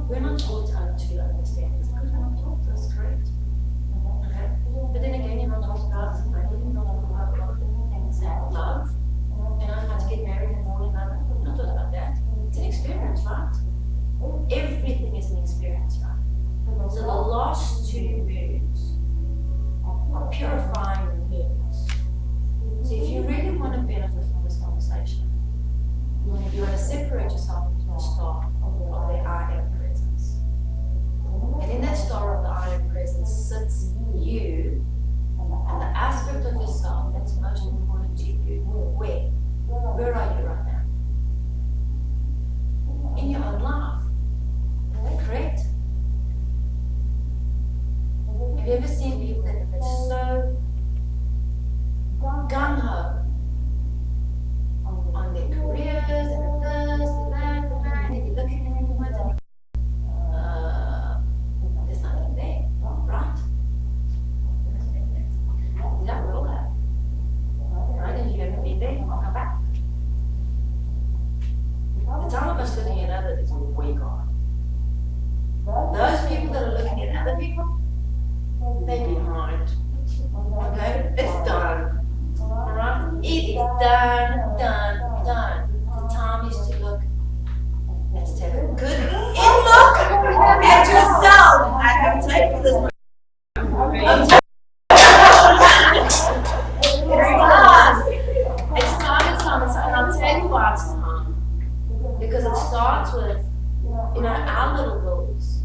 We're not taught to understand this because we're not taught this, correct? Okay? But then again, you're not taught about money, you're not taught about a lot of different things and love, how to get married and fall in love. You're not taught about that. It's an experience, right? Everything is an experience, right? So the last two moons are purifying the moons. So if you really want to benefit from this conversation, you want to separate yourself into the star of the I am presence. And in that star of the I am presence sits you and the aspect of yourself that's most important to you. Where? Where are you right now? In your own life. Correct? Have you ever seen people that are so gung-ho on their careers and this and that, and you're looking at everyone and there's nothing there, right? Yeah, we all have. Right? And if you haven't been there, I'll come back. The time of us looking at others is way gone. Those people that are looking at other people, they're behind. Okay? It's done. Alright? It is done. The time is to look. Let's take a good look at yourself. I'm taking this. It's time, and I'll tell you why it's time. Because it starts with, our little girls.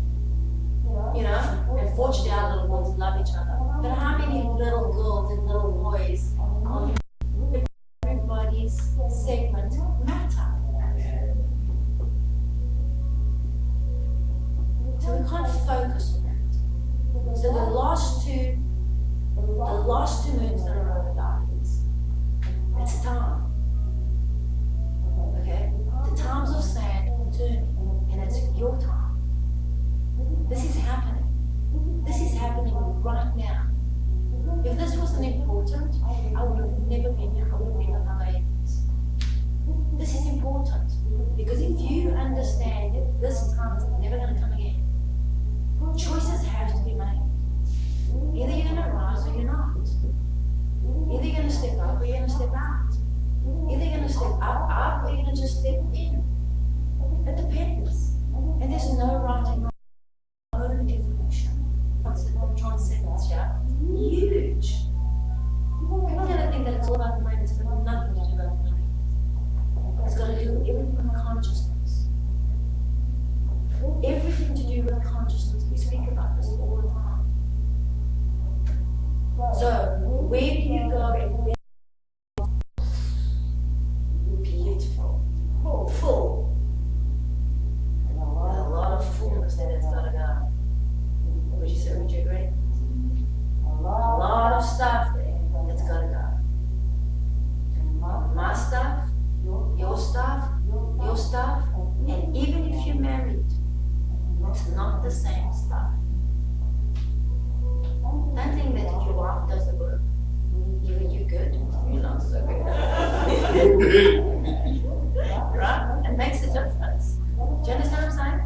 And fortunately our little girls love each other. But how many little girls and little boys on everybody's segment matter? So we can't focus on that. So the last two moons that are over darkness, it's time. Okay? The times of sand are turning, and it's your time. This is happening. This is happening right now. If this wasn't important, I would have never been here. I would have been on my babies. This is important because if you understand that this time is never going to come again, choices have to be made. Either you're going to rise or you're not. Either you're going to step up or you're going to step out. Either you're going to step up or you're going to just step in. It depends. And there's no right and wrong. Own evolution. Transcendence, yeah? Huge. People are going to think that it's all about the mind. It's got nothing to do about the mind. It's got to do with everything with consciousness. Everything to do with consciousness. We speak about this all the time. So, where do you go and beautiful, full, and a lot of fullness that it's got to go. Would you say, would you agree? A lot of stuff there that's got to go. My stuff, your stuff, and even if you're married, it's not the same stuff. Don't think that if your wife does the work, you're good. You're not so good. Right? It makes a difference. Do you understand what I'm saying?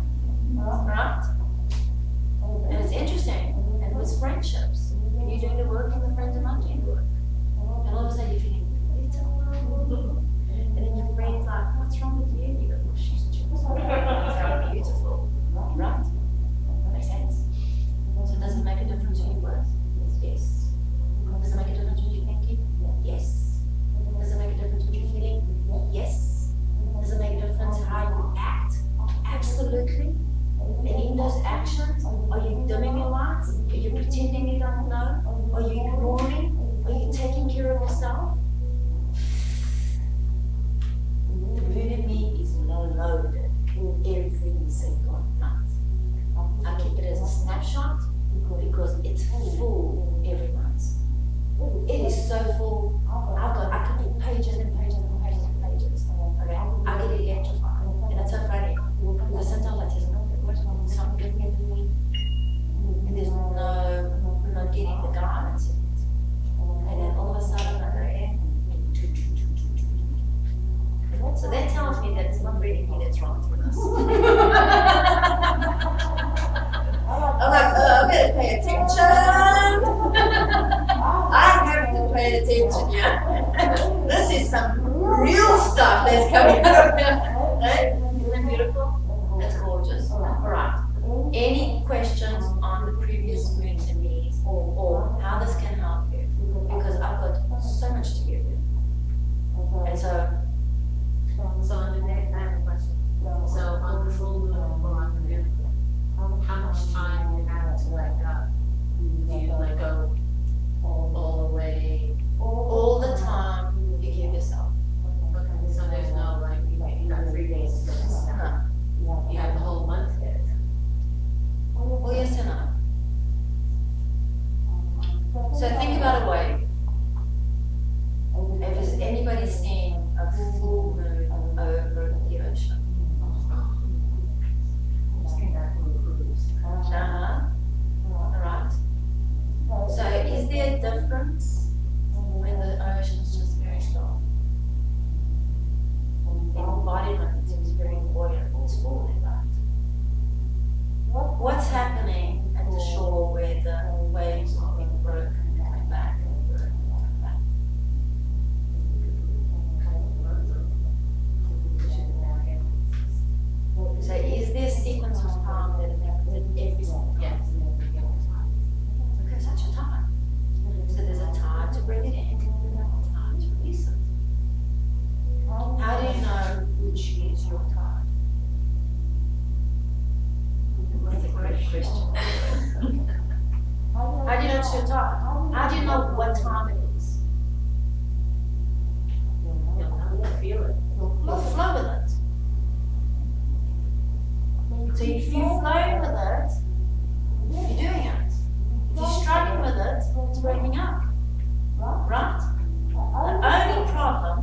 Right? And it's interesting. And with friendships, when you're doing the work and the friends are not doing the work, and all of a sudden you're feeling beautiful. And then your friend's like, what's wrong with you? And you go, well, she's just so beautiful. Right? Makes sense? So does it make a difference who you work? Yes. Does it make a difference what you're thinking? Yes. Does it make a difference what you're feeling? what's wrong with us. I'm like, I better pay attention. I have to pay attention, yeah. This is some real stuff that's coming up here. Right? Isn't it beautiful? It's gorgeous. Alright. Any questions on the previous moon to me or how this can help you? Because I've got so much to give you. And so on the day, I have a question. So on the full moon or on the moon, how much time you have to let go? Do you let go all the way? all the time you give yourself. Okay, so there's no like you got 3 days to get this done. You have the whole month to get it done. Well, yes and no. So think about a wave. If has anybody seen a full moon over the ocean? Alright. So is there a difference when the ocean is just very strong? The embodiment is very buoyant, it's falling, right? What's happening at the shore where the waves are being broken and coming back and broken and coming back? So is there a sequence of time that happens at every single time? Okay, such a time. So there's a time to bring it in and a time to release it. How do you know which is your time? That's a great question. How do you know it's your time? How do you know what time it is? You'll feel it. You'll flow with it. So if you flow with it, you're doing it. If you're struggling with it, it's breaking up. Right? The only problem,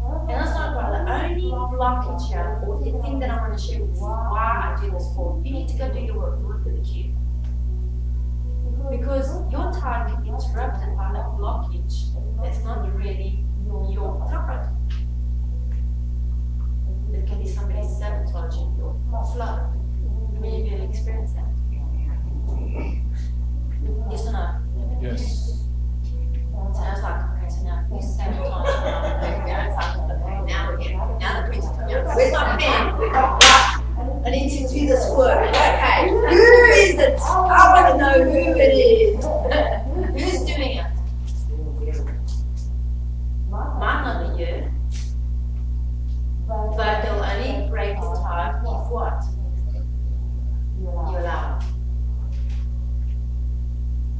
and that's not a problem, the only blockage here, or the thing that I want to share with you, why I do this for, you need to go do your work, look at the cube. Because your time can be interrupted by a blockage that's not really your time. It can be somebody sabotaging your flow. Maybe you've experienced that. Yes or no? Yes. So I was like, okay, so now you sabotage. Now we're here. Now the prince is coming. Where's my pen? I need to do this work. Okay, who is it? I want to know who it is. Who's doing it? Might not be you. But they'll only break the time if what? You allow it.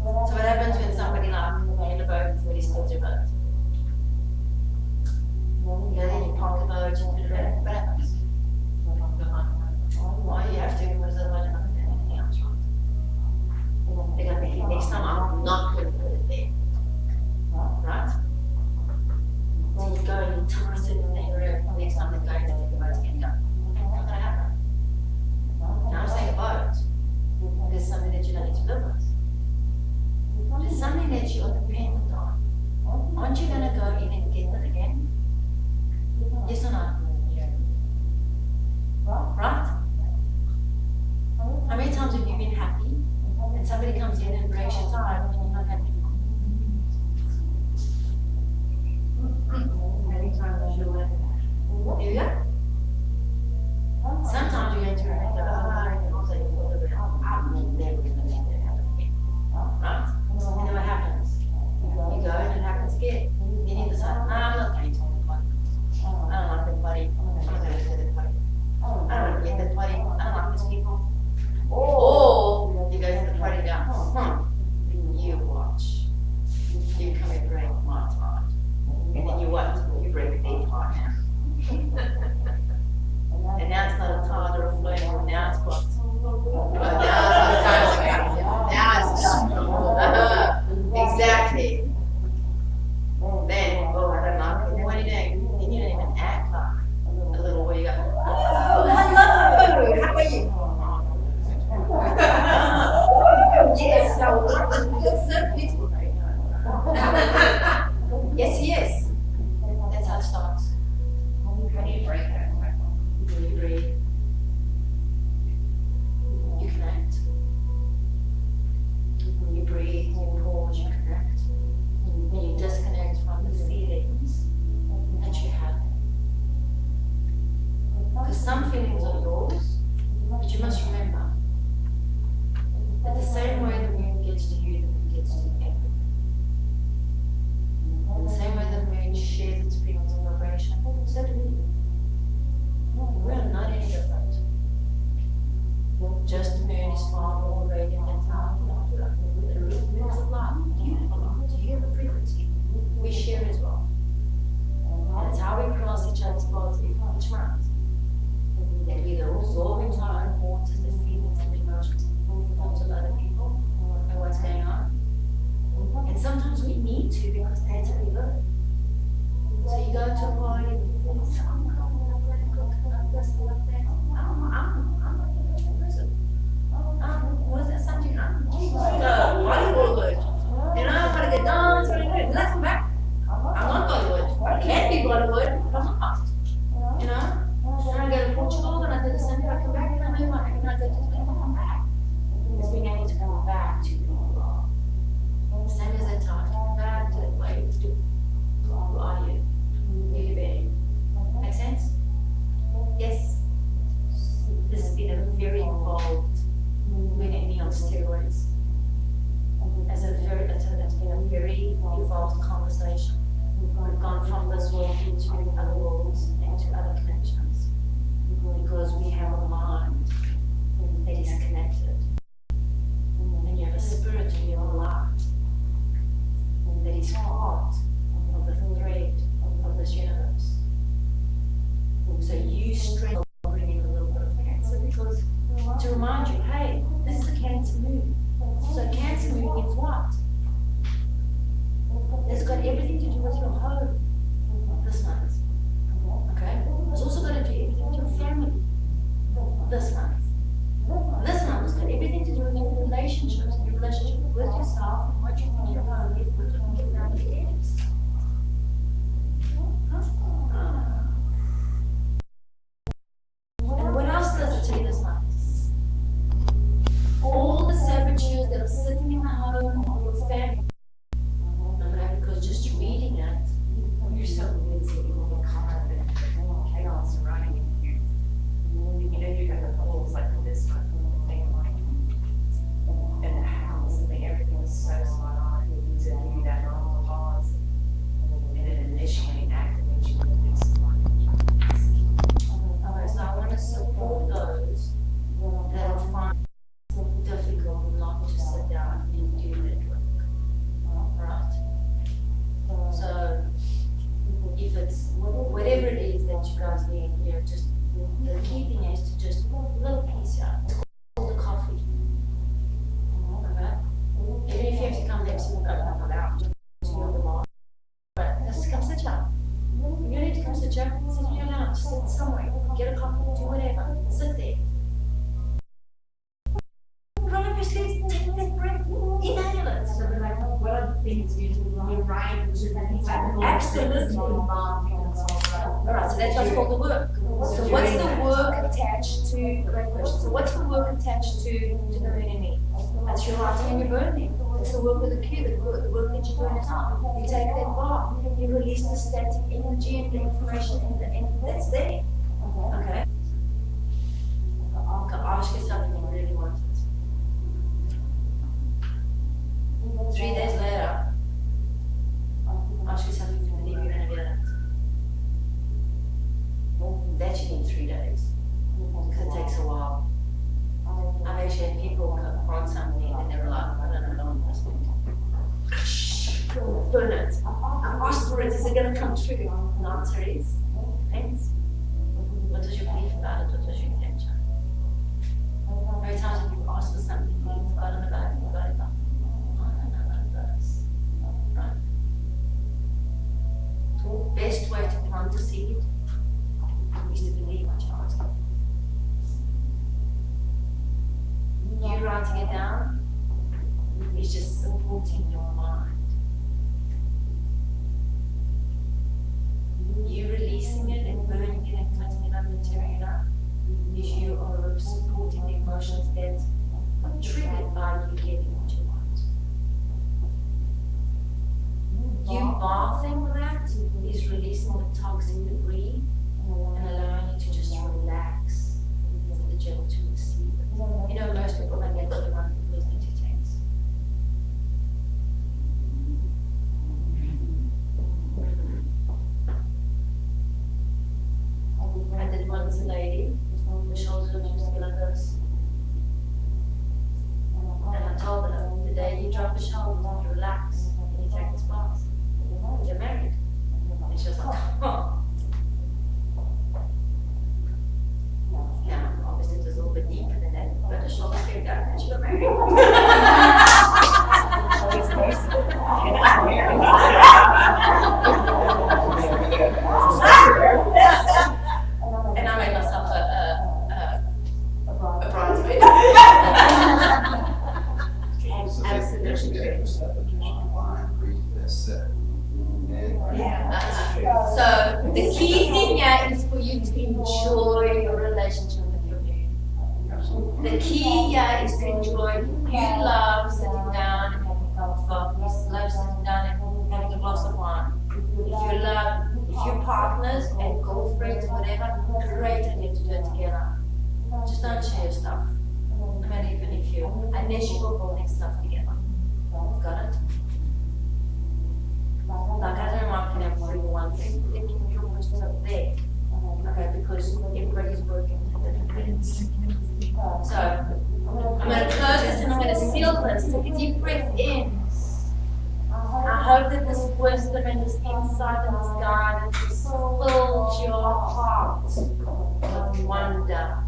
So what happens when somebody like in a boat and somebody steals your boat? You go there, you park the boat, you put it in. What happens? Why you have to? Because otherwise you're not going to do anything else, right? They're going to be next time I'm not going to put it there. Right? So you go and you toss it in the area, next time they're going to take the boat again, you go. What's going to happen? Now I'm saying a boat. There's something that you don't need to live with. There's something that you are dependent on. Aren't you going to go in and get it again? Yes or no? Right? How many times have you been happy and somebody comes in and breaks your time and you're not happy? Many times you'll let it. There you go. Sometimes you're going to remember, and also you thought of it, I'm never going to make that happen again. Right? And then what happens? You go and it happens again. Then you decide, no, I'm not going to that one. I don't like that one attachment that we either absorb into our own thoughts as the feelings and emotions and thoughts of other people and what's going on. And sometimes we need to because that's how we live. So you go to a party and you feel, I'm going to cook, I love this, I love that. I'm not a good person. Was that something? I'm Bollywood. You know, I'm going to get dance, really good. Then I come back. I'm not Bollywood. I can be Bollywood, but I'm not. You know? Then I go to Portugal and I do the same thing. I come back and I know what I go to Spain and I come back. It's being able to come back to who you are. Same as that time. Come back to the place. Who are you? Who you being? Make sense? Yes. This has been a very involved me on steroids. It's been a very evolved conversation. We've gone from this world into other worlds, into other connections, because we have a mind that is connected, and you have a spirit and you have a light that is part of the thread of this universe. So you strengthen bringing a little bit of Cancer because to remind you, hey, this is a Cancer moon. So Cancer moon means what? It's got everything to do with your home this month. Okay? It's also got to do everything with your family this month. This month has got everything to do with your relationships and your relationship with yourself and what you think your home is, what you think your family is. And what else does it to you this month? All the saboteurs that are sitting in the home of your family. Okay, because just reading it, you're so busy, you're caught up in chaos surrounding you. You know, you got the goals like for this month, thing like in the house, and everything is so spot on. To give you that normal pause, and it initially activates you with this one. Okay, so I want to support those that are finding it difficult not to sit down and do that work. Right? So, if it's whatever it is that you guys need, just the key thing is to just a little piece here. It's called the coffee. Okay? Even if you have to come there so you go out to your demand. But just come sit down. You need to come sit down, sit in your lounge, sit somewhere, get a coffee, do whatever, sit there. Roll up your sleeves, take that breath, inhale it. So we're like, what are the things you do? You're right. Absolutely. Alright, so that's what's called the work. So what's the work attached to, great question, so what's the work attached to the moon and me? That's your writing and your burning. It's the work of the cube, the work that you burn it out. You take that bar, you release the static energy and the information and that's there. Okay? Ask yourself if you really want it. 3 days later, ask yourself if you believe you're going to get it. That you need 3 days, because it takes a while. I've actually had people confront something and they were like, I don't know on this one. Burn it. I've asked for it, is it going to come true? The answer is, depends. What does your belief about it? What does your intention? How many times have you asked for something and you've forgotten about it, forgotten about it? Right. Best way to plant a seed is to believe what you're asking for. You writing it down is just supporting your mind. You releasing it and burning it and cutting it up and tearing it up is you are supporting the emotions that are triggered by you getting what you want. You bathing with that is releasing the toxic debris and allowing you to just relax so that you're able to receive it. You know, most people don't get to the one who listening to things. I did once a lady, the shoulders used to be like this. And I told her, the day you drop the shoulders, you relax and you take this bath. You're married. And she was like, oh. The key thing here is for you to enjoy your relationship with your moon. The key here is to enjoy. You love sitting down and having a cup of coffee. You love sitting down and having a glass of wine. If you're partners and girlfriends, whatever, great idea to do it together. Just don't share stuff. I mean, even if you, unless you're building stuff together. Got it? Like, I don't know if I can have more than one thing. Thinking you're just up there. Okay, because everybody's working at different things. So, I'm going to close this and I'm going to seal this. Take a deep breath in. I hope that this wisdom and this insight and this guidance fills your heart with wonder.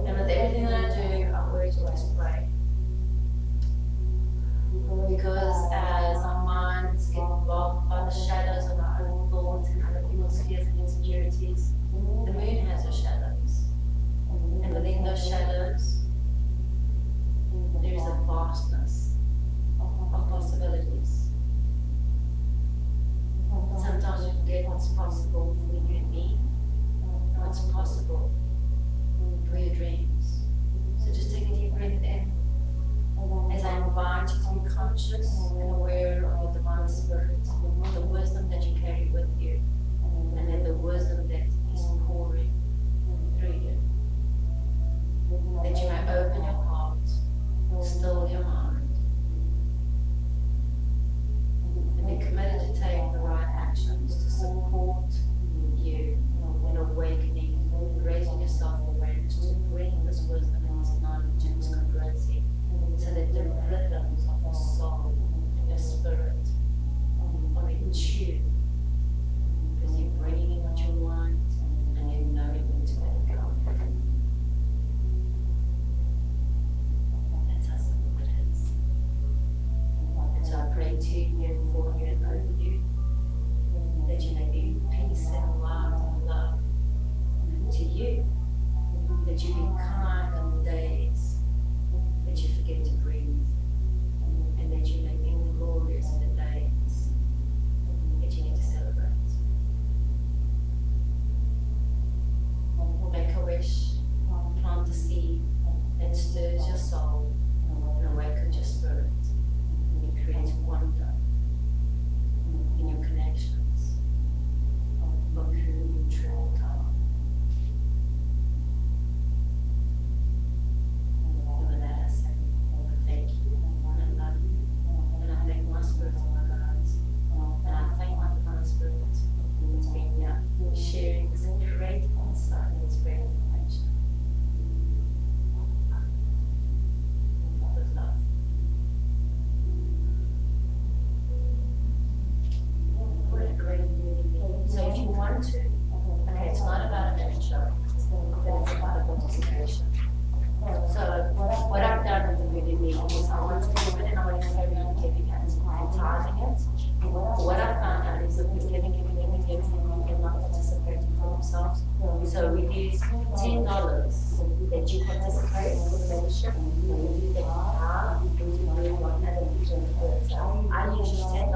And with everything that I do, I always pray. Because as our minds get involved by the shadows of our own thoughts and other people's fears and insecurities, the moon has her shadows. And within those shadows, there is a vastness of possibilities. Sometimes we forget what's possible for you and me, and what's possible for your dreams. So just take a deep breath in as I invite you to be conscious and aware of your divine spirit, the wisdom that you carry with you, and then the wisdom that is pouring through you. That you may open your heart, still your mind, and be committed to take the right actions to support you in awakening, raising your self-awareness, to bring this wisdom and this knowledge and this congruency, so that the rhythms of your soul and your spirit are in tune, because you're bringing in what you want and you're knowing when to let it go. That's how simple it is. And so I pray to you, for you, and over you, that you may be in peace and love to you, that you be kind on the days that you forget to breathe, and that you may be glorious in the days that you need to celebrate. Make a wish, plant a seed that stirs your soul and awakens your spirit, and you create wonder in your connections of who you truly are. And with that I say, thank you, and I love you, and I thank my spirit and my guides, and I thank my divine spirit that's been here sharing this great insight and this great information with love. What a great meeting. So if you want to, okay, it's not about a minute show, but it's about a participation. So what I've done with the meeting is I want to give it and I want to carry on giving it and tithing it. What I found out is that we're giving, and not participating for themselves. So we use $10 that you participate in the membership, and you do that now, you do what other people do. So I use $10